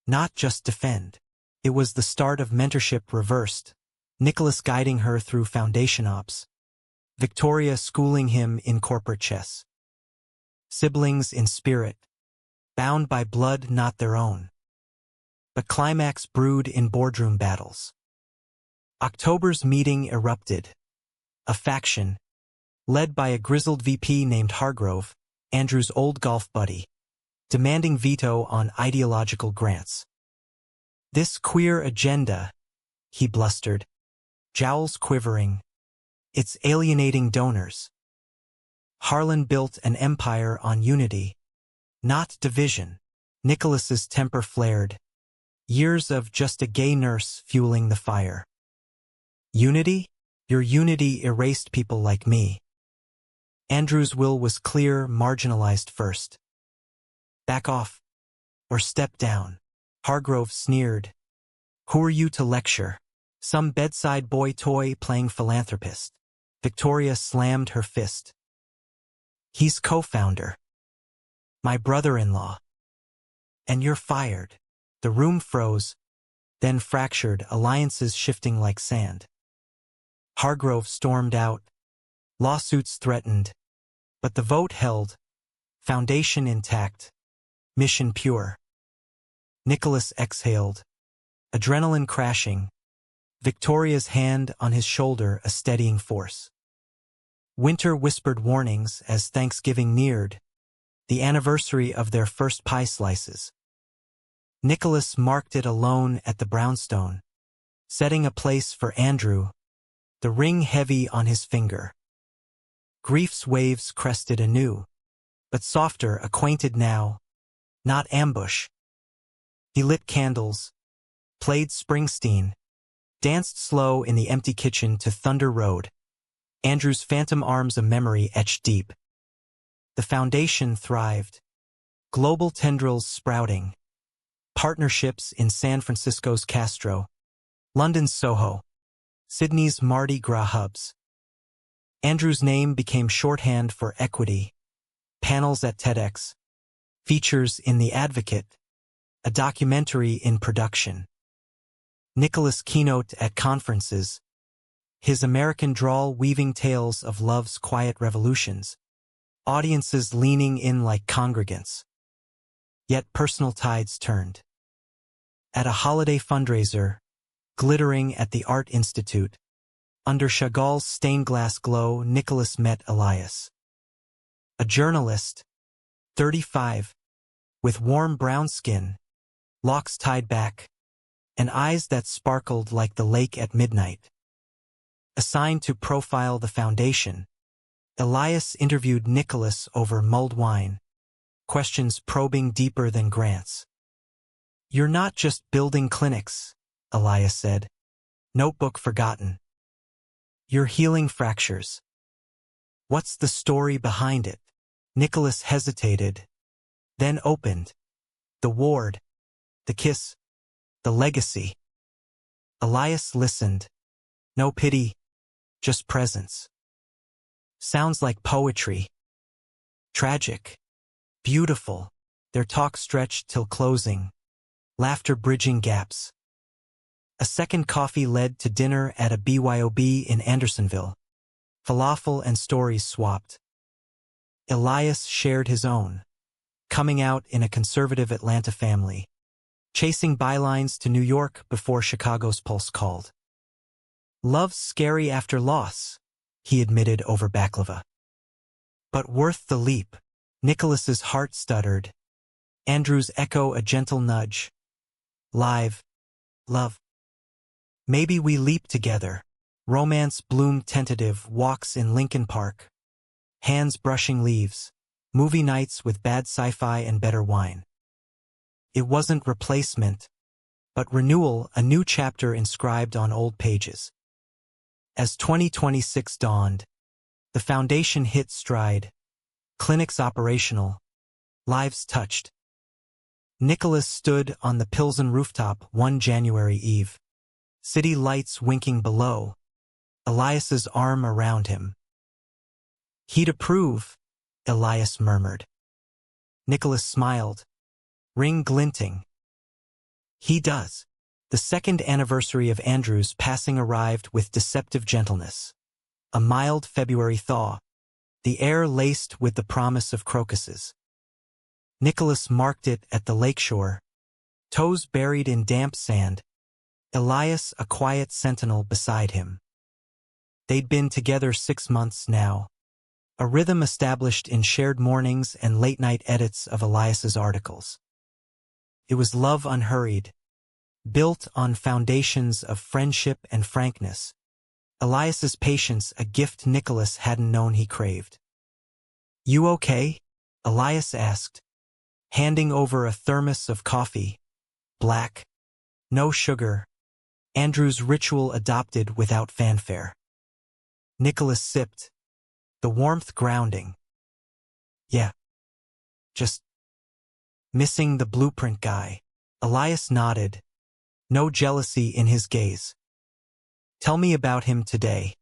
not just defend. It was the start of mentorship reversed, Nicholas guiding her through foundation ops, Victoria schooling him in corporate chess. Siblings in spirit, bound by blood not their own. But climax brewed in boardroom battles. October's meeting erupted. A faction, led by a grizzled VP named Hargrove, Andrew's old golf buddy, demanding veto on ideological grants. This queer agenda, he blustered, jowls quivering. It's alienating donors. Harlan built an empire on unity, not division. Nicholas's temper flared. Years of just a gay nurse fueling the fire. Unity? Your unity erased people like me. Andrew's will was clear, marginalized first. Back off, or step down. Hargrove sneered. Who are you to lecture? Some bedside boy toy playing philanthropist. Victoria slammed her fist. He's co-founder. My brother-in-law. And you're fired. The room froze, then fractured, alliances shifting like sand. Hargrove stormed out. Lawsuits threatened. But the vote held. Foundation intact. Mission pure. Nicholas exhaled. Adrenaline crashing. Victoria's hand on his shoulder a steadying force. Winter whispered warnings as Thanksgiving neared, the anniversary of their first pie slices. Nicholas marked it alone at the brownstone, setting a place for Andrew, the ring heavy on his finger. Grief's waves crested anew, but softer, acquainted now, not ambush. He lit candles, played Springsteen, danced slow in the empty kitchen to Thunder Road, Andrew's phantom arms a memory etched deep. The foundation thrived, global tendrils sprouting, partnerships in San Francisco's Castro, London's Soho, Sydney's Mardi Gras hubs. Andrew's name became shorthand for equity, panels at TEDx, features in The Advocate, a documentary in production. Nicholas keynote at conferences, his American drawl weaving tales of love's quiet revolutions, audiences leaning in like congregants. Yet personal tides turned. At a holiday fundraiser, glittering at the Art Institute, under Chagall's stained glass glow, Nicholas met Elias. A journalist, 35, with warm brown skin, locks tied back, and eyes that sparkled like the lake at midnight. Assigned to profile the foundation, Elias interviewed Nicholas over mulled wine, questions probing deeper than grants. You're not just building clinics, Elias said, notebook forgotten. You're healing fractures. What's the story behind it? Nicholas hesitated, then opened. The ward, the kiss, the legacy. Elias listened. No pity, just presence. Sounds like poetry. Tragic. Beautiful. Their talk stretched till closing. Laughter bridging gaps. A second coffee led to dinner at a BYOB in Andersonville. Falafel and stories swapped. Elias shared his own. Coming out in a conservative Atlanta family. Chasing bylines to New York before Chicago's pulse called. Love's scary after loss, he admitted over baklava. But worth the leap. Nicholas's heart stuttered. Andrew's echo a gentle nudge. Live. Love. Maybe we leap together. Romance bloomed tentative, walks in Lincoln Park. Hands brushing leaves. Movie nights with bad sci-fi and better wine. It wasn't replacement, but renewal, a new chapter inscribed on old pages. As 2026 dawned, the foundation hit stride. Clinics operational. Lives touched. Nicholas stood on the Pilsen rooftop one January eve. City lights winking below. Elias's arm around him. He'd approve, Elias murmured. Nicholas smiled. Ring glinting. He does. The second anniversary of Andrew's passing arrived with deceptive gentleness. A mild February thaw, the air laced with the promise of crocuses. Nicholas marked it at the lakeshore, toes buried in damp sand, Elias a quiet sentinel beside him. They'd been together 6 months now, a rhythm established in shared mornings and late-night edits of Elias's articles. It was love unhurried, built on foundations of friendship and frankness. Elias's patience, a gift Nicholas hadn't known he craved. You okay? Elias asked, handing over a thermos of coffee. Black. No sugar. Andrew's ritual adopted without fanfare. Nicholas sipped. the warmth grounding. Yeah, just missing the blueprint guy. Elias nodded, no jealousy in his gaze. Tell me about him today.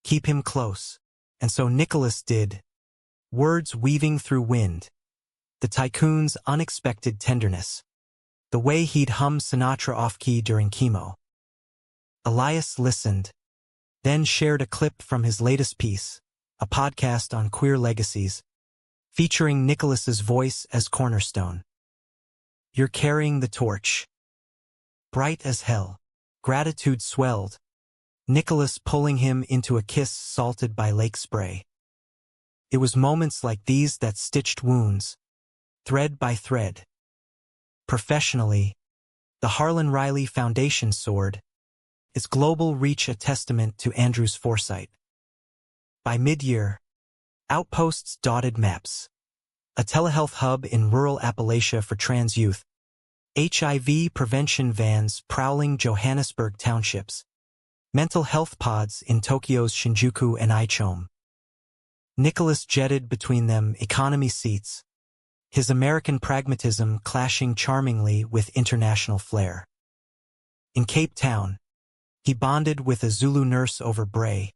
Keep him close. And so Nicholas did, words weaving through wind. The tycoon's unexpected tenderness. The way he'd hum Sinatra off-key during chemo. Elias listened, then shared a clip from his latest piece, a podcast on queer legacies, featuring Nicholas's voice as cornerstone. You're carrying the torch. Bright as hell. Gratitude swelled, Nicholas pulling him into a kiss salted by lake spray. It was moments like these that stitched wounds, thread by thread. Professionally, the Harlan Riley Foundation soared, its global reach a testament to Andrew's foresight. By mid-year, outposts dotted maps, a telehealth hub in rural Appalachia for trans youth, HIV prevention vans prowling Johannesburg townships, mental health pods in Tokyo's Shinjuku and Ichome. Nicholas jetted between them economy seats, his American pragmatism clashing charmingly with international flair. In Cape Town, he bonded with a Zulu nurse over Bray,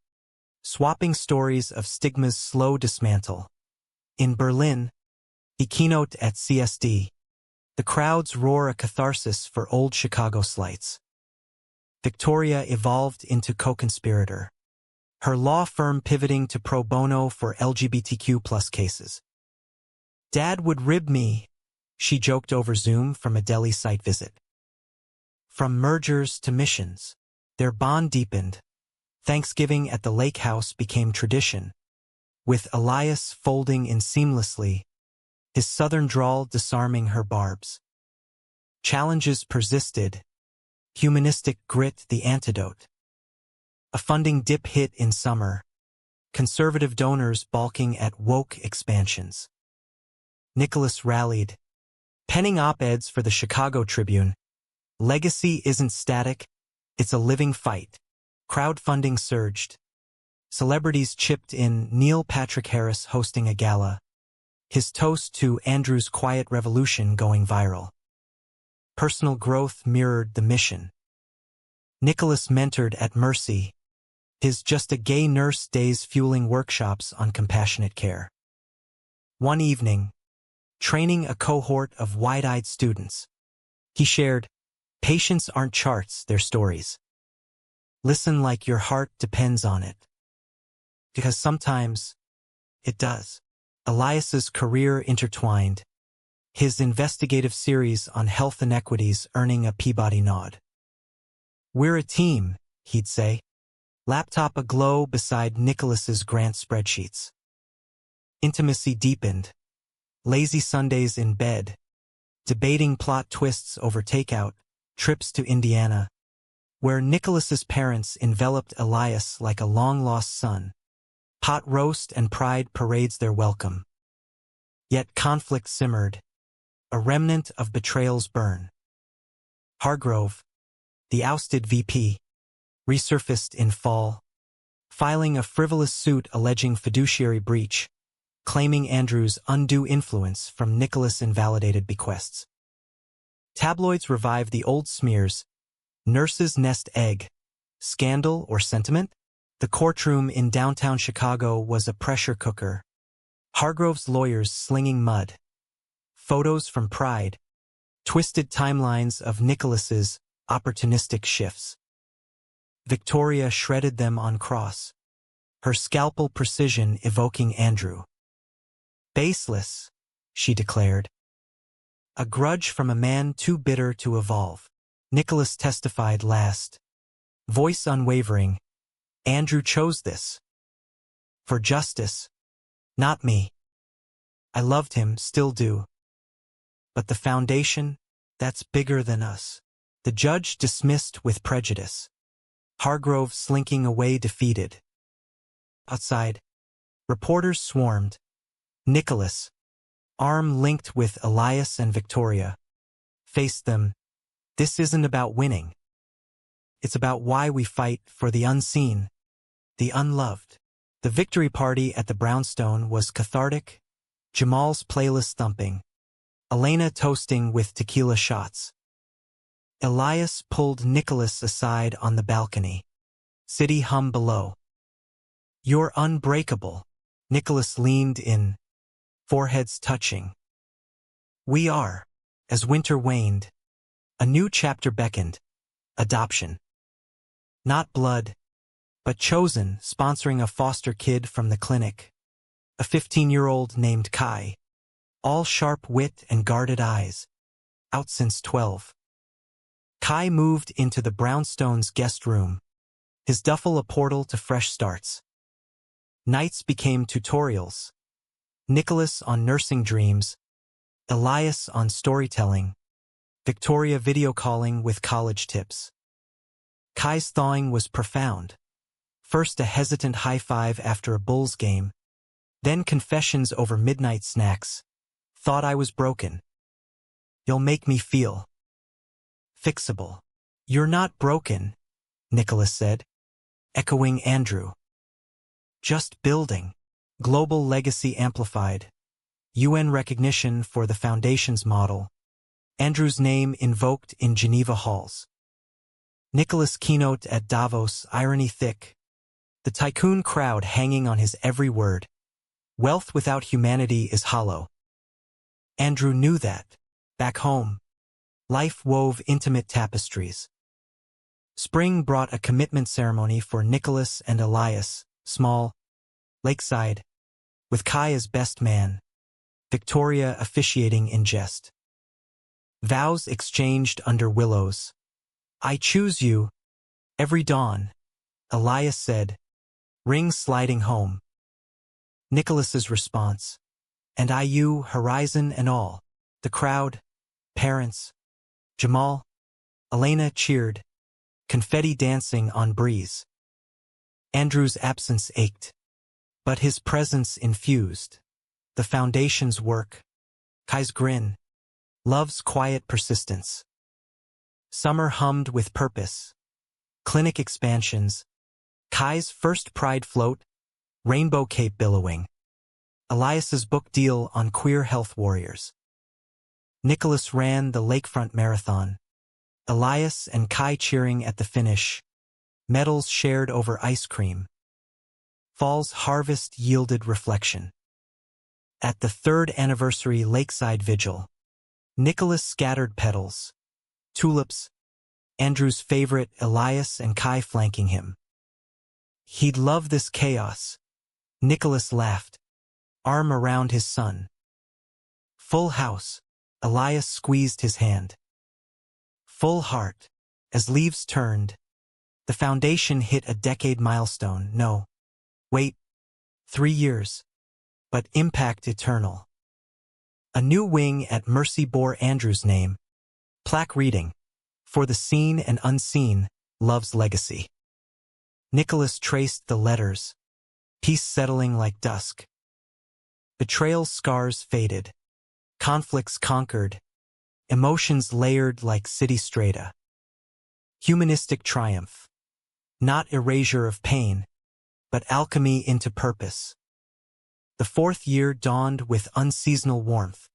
swapping stories of stigma's slow dismantle. In Berlin, he keynote at CSD. The crowd's roar a catharsis for old Chicago slights. Victoria evolved into co-conspirator, her law firm pivoting to pro bono for LGBTQ+ cases. Dad would rib me, she joked over Zoom from a Delhi site visit. From mergers to missions, their bond deepened. Thanksgiving at the lake house became tradition, with Elias folding in seamlessly, his southern drawl disarming her barbs. Challenges persisted, humanistic grit the antidote. A funding dip hit in summer, conservative donors balking at woke expansions. Nicholas rallied, penning op-eds for the Chicago Tribune. Legacy isn't static, it's a living fight. Crowdfunding surged. Celebrities chipped in, Neil Patrick Harris hosting a gala, his toast to Andrew's quiet revolution going viral. Personal growth mirrored the mission. Nicholas mentored at Mercy, his Just a Gay Nurse days fueling workshops on compassionate care. One evening, training a cohort of wide-eyed students, he shared, patients aren't charts, they're stories. Listen like your heart depends on it. Because sometimes, it does. Elias's career intertwined, his investigative series on health inequities earning a Peabody nod. We're a team, he'd say, laptop aglow beside Nicholas's grant spreadsheets. Intimacy deepened, lazy Sundays in bed, debating plot twists over takeout, trips to Indiana, where Nicholas's parents enveloped Elias like a long-lost son. Pot roast and pride parades their welcome. Yet conflict simmered, a remnant of betrayal's burn. Hargrove, the ousted VP, resurfaced in fall, filing a frivolous suit alleging fiduciary breach, claiming Andrew's undue influence from Nicholas' invalidated bequests. Tabloids revived the old smears, nurse's nest egg, scandal or sentiment? The courtroom in downtown Chicago was a pressure cooker. Hargrove's lawyers slinging mud. Photos from Pride. Twisted timelines of Nicholas's opportunistic shifts. Victoria shredded them on cross, her scalpel precision evoking Andrew. Baseless, she declared. A grudge from a man too bitter to evolve. Nicholas testified last. Voice unwavering. Andrew chose this. For justice. Not me. I loved him, still do. But the foundation, that's bigger than us. The judge dismissed with prejudice. Hargrove slinking away defeated. Outside, reporters swarmed. Nicholas, arm linked with Elias and Victoria, faced them. This isn't about winning. It's about why we fight for the unseen, the unloved. The victory party at the brownstone was cathartic, Jamal's playlist thumping, Elena toasting with tequila shots. Elias pulled Nicholas aside on the balcony. City hum below. "You're unbreakable." Nicholas leaned in, foreheads touching. "We are." As winter waned, a new chapter beckoned. Adoption. Not blood, but chosen, sponsoring a foster kid from the clinic. A 15-year-old named Kai. All sharp wit and guarded eyes. Out since 12. Kai moved into the brownstone's guest room, his duffel a portal to fresh starts. Nights became tutorials. Nicholas on nursing dreams, Elias on storytelling, Victoria video calling with college tips. Kai's thawing was profound. First a hesitant high five after a Bulls game, then confessions over midnight snacks. "Thought I was broken. You'll make me feel fixable." "You're not broken," Nicholas said, echoing Andrew. "Just building." Global legacy amplified. UN recognition for the Foundation's model. Andrew's name invoked in Geneva halls. Nicholas' keynote at Davos, irony thick. The tycoon crowd hanging on his every word. Wealth without humanity is hollow. Andrew knew that. Back home, life wove intimate tapestries. Spring brought a commitment ceremony for Nicholas and Elias, small, lakeside, with Kai as best man, Victoria officiating in jest. Vows exchanged under willows. "I choose you." Every dawn, Elias said, ring sliding home. Nicholas's response, "And I you, horizon and all." The crowd, parents, Jamal, Elena cheered, confetti dancing on breeze. Andrew's absence ached, but his presence infused. The Foundation's work, Kai's grin, love's quiet persistence. Summer hummed with purpose. Clinic expansions, Kai's first Pride float, Rainbow Cape billowing. Elias's book deal on queer health warriors. Nicholas ran the lakefront marathon. Elias and Kai cheering at the finish. Medals shared over ice cream. Fall's harvest yielded reflection. At the 3rd anniversary lakeside vigil, Nicholas scattered petals. Tulips, Andrew's favorite, Elias and Kai flanking him. He'd love this chaos. Nicholas laughed, arm around his son. Full house, Elias squeezed his hand. Full heart, as leaves turned, the Foundation hit a decade milestone. No, wait, 3 years, but impact eternal. A new wing at Mercy bore Andrew's name. Plaque reading, "For the seen and unseen, love's legacy." Nicholas traced the letters, peace settling like dusk. Betrayal scars faded, conflicts conquered, emotions layered like city strata. Humanistic triumph, not erasure of pain, but alchemy into purpose. The 4th year dawned with unseasonal warmth.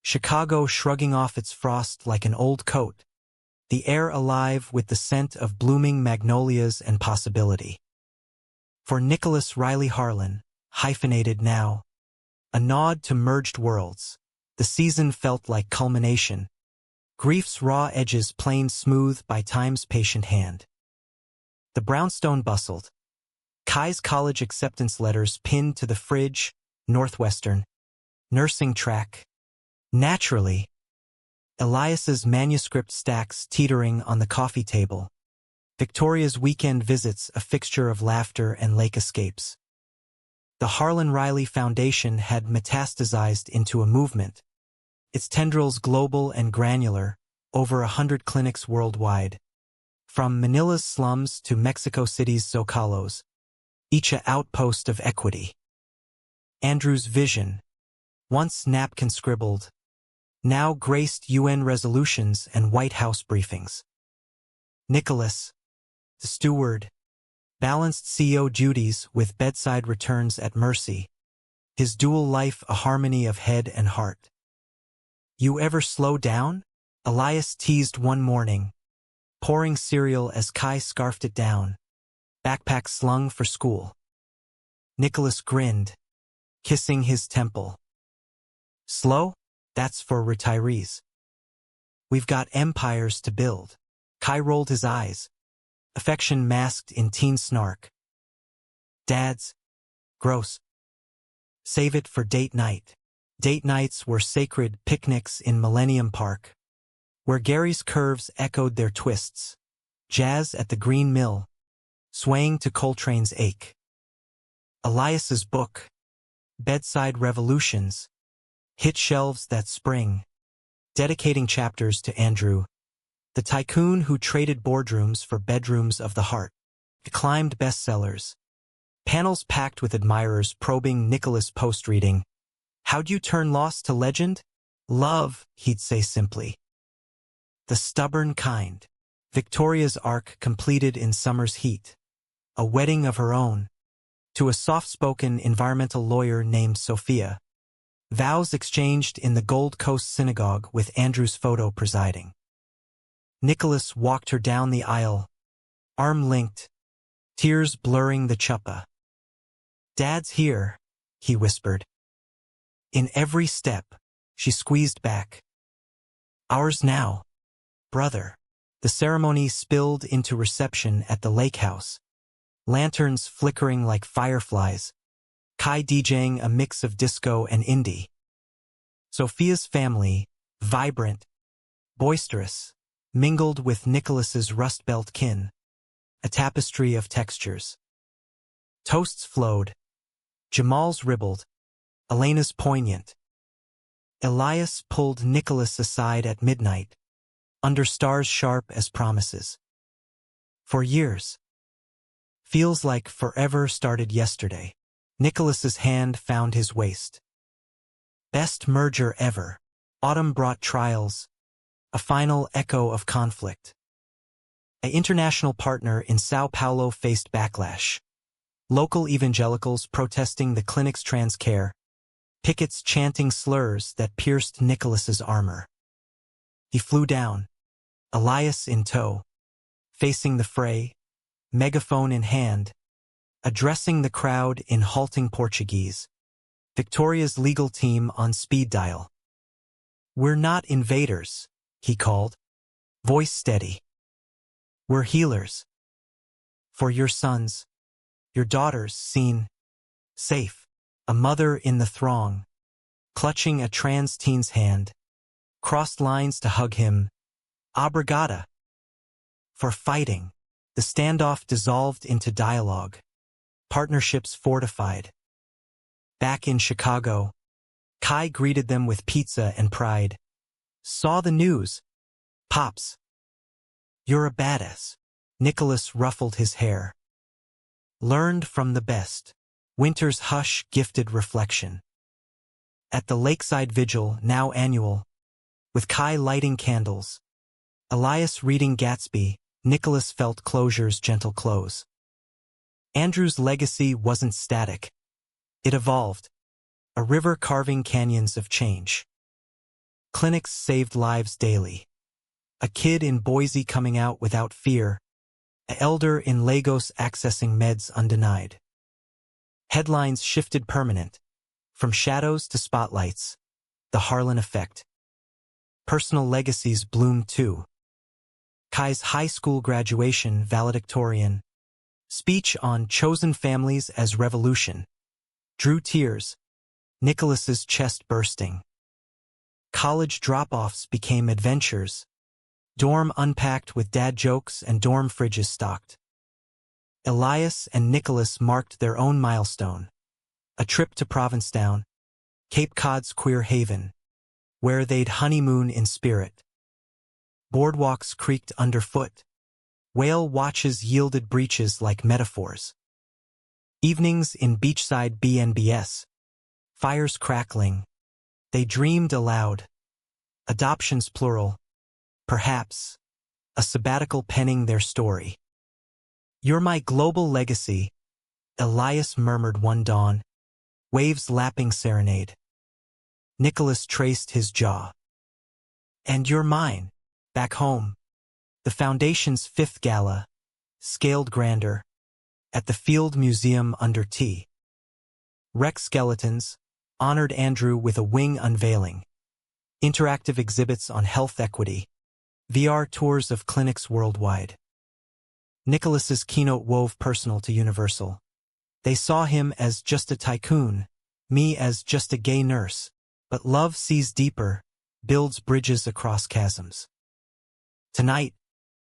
Chicago shrugging off its frost like an old coat, the air alive with the scent of blooming magnolias and possibility. For Nicholas Riley Harlan, hyphenated now, a nod to merged worlds, the season felt like culmination, grief's raw edges planed smooth by time's patient hand. The brownstone bustled, Kai's college acceptance letters pinned to the fridge, Northwestern, nursing track. Naturally, Elias's manuscript stacks teetering on the coffee table. Victoria's weekend visits a fixture of laughter and lake escapes. The Harlan Riley Foundation had metastasized into a movement, its tendrils global and granular, over 100 clinics worldwide. From Manila's slums to Mexico City's Zocalos, each an outpost of equity. Andrew's vision, once napkin scribbled, now graced UN resolutions and White House briefings. Nicholas, the steward, balanced CEO duties with bedside returns at mercy, his dual life a harmony of head and heart. "You ever slow down?" Elias teased one morning, pouring cereal as Kai scarfed it down, backpack slung for school. Nicholas grinned, kissing his temple. "Slow? That's for retirees. We've got empires to build." Kai rolled his eyes, affection masked in teen snark. "Dads? Gross. Save it for date night." Date nights were sacred picnics in Millennium Park, where Gary's curves echoed their twists, jazz at the Green Mill, swaying to Coltrane's ache. Elias's book, Bedside Revolutions, hit shelves that spring, dedicating chapters to Andrew, the tycoon who traded boardrooms for bedrooms of the heart. It climbed bestsellers, panels packed with admirers probing Nicholas' post-reading. "How'd you turn lost to legend?" "Love," he'd say simply. "The stubborn kind." Victoria's arc completed in summer's heat, a wedding of her own, to a soft-spoken environmental lawyer named Sophia. Vows exchanged in the Gold Coast Synagogue with Andrew's photo presiding. Nicholas walked her down the aisle, arm linked, tears blurring the chuppah. "Dad's here," he whispered. In every step, she squeezed back. "Ours now, brother." The ceremony spilled into reception at the lake house, lanterns flickering like fireflies, Kai DJing a mix of disco and indie. Sophia's family, vibrant, boisterous, mingled with Nicholas's Rust Belt kin, a tapestry of textures. Toasts flowed, Jamal's ribald, Elena's poignant. Elias pulled Nicholas aside at midnight, under stars sharp as promises. "For years. Feels like forever started yesterday." Nicholas's hand found his waist. "Best merger ever." Autumn brought trials, a final echo of conflict. An international partner in Sao Paulo faced backlash. Local evangelicals protesting the clinic's trans care, pickets chanting slurs that pierced Nicholas's armor. He flew down, Elias in tow, facing the fray, megaphone in hand, addressing the crowd in halting Portuguese. Victoria's legal team on speed dial. "We're not invaders," he called, voice steady. "We're healers. For your sons, your daughters seen, safe." A mother in the throng, clutching a trans teen's hand, crossed lines to hug him. "Obrigada." For fighting. The standoff dissolved into dialogue, partnerships fortified. Back in Chicago, Kai greeted them with pizza and pride. "Saw the news. Pops. You're a badass." Nicholas ruffled his hair. "Learned from the best." Winter's hush gifted reflection. At the lakeside vigil, now annual, with Kai lighting candles, Elias reading Gatsby, Nicholas felt closure's gentle close. Andrew's legacy wasn't static. It evolved, a river carving canyons of change. Clinics saved lives daily. A kid in Boise coming out without fear, an elder in Lagos accessing meds undenied. Headlines shifted permanent, from shadows to spotlights, the Harlan effect. Personal legacies bloomed too. Kai's high school graduation valedictorian, speech on chosen families as revolution, drew tears, Nicholas's chest bursting. College drop-offs became adventures, dorm unpacked with dad jokes and dorm fridges stocked. Elias and Nicholas marked their own milestone, a trip to Provincetown, Cape Cod's queer haven, where they'd honeymoon in spirit. Boardwalks creaked underfoot, whale watches yielded breaches like metaphors. Evenings in beachside B&Bs, fires crackling, they dreamed aloud. Adoptions plural, perhaps, a sabbatical penning their story. You're my global legacy, Elias murmured one dawn, waves lapping serenade. Nicholas traced his jaw. And you're mine, back home. The Foundation's 5th gala, scaled grander, at the Field Museum under T. Rex skeletons, honored Andrew with a wing unveiling. Interactive exhibits on health equity. VR tours of clinics worldwide. Nicholas's keynote wove personal to universal. They saw him as just a tycoon, me as just a gay nurse. But love sees deeper, builds bridges across chasms. Tonight,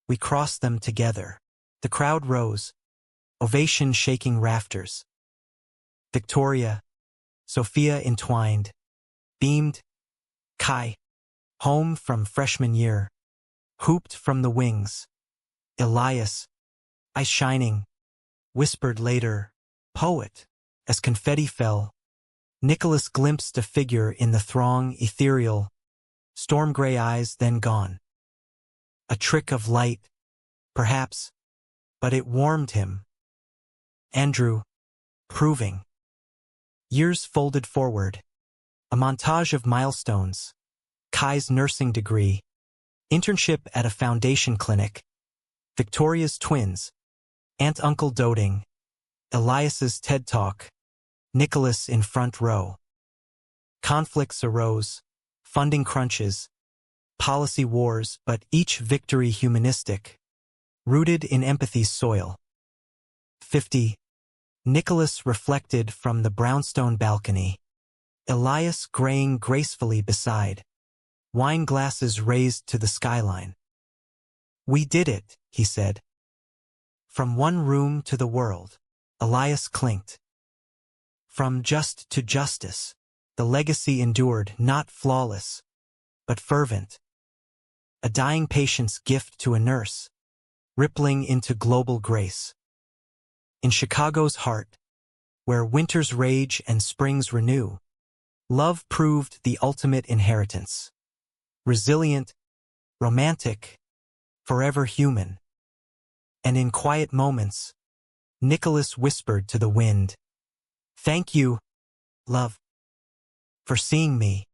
we cross them together. The crowd rose, ovation shaking rafters. Victoria, Sophia entwined, beamed, Kai, home from freshman year, hooped from the wings. Elias, eyes shining, whispered later, poet, as confetti fell. Nicholas glimpsed a figure in the throng, ethereal, storm-gray eyes then gone. A trick of light, perhaps, but it warmed him. Andrew, proving. Years folded forward. A montage of milestones. Kai's nursing degree. Internship at a foundation clinic. Victoria's twins. Aunt-uncle doting. Elias's TED Talk. Nicholas in front row. Conflicts arose. Funding crunches. Policy wars, but each victory humanistic. Rooted in empathy's soil. 50. Nicholas reflected from the brownstone balcony. Elias graying gracefully beside. Wine glasses raised to the skyline. We did it, he said. From one room to the world. Elias clinked. From just to justice. The legacy endured, not flawless, but fervent. A dying patient's gift to a nurse, rippling into global grace. In Chicago's heart, where winters rage and springs renew, love proved the ultimate inheritance. Resilient, romantic, forever human. And in quiet moments, Nicholas whispered to the wind, "Thank you, love, for seeing me."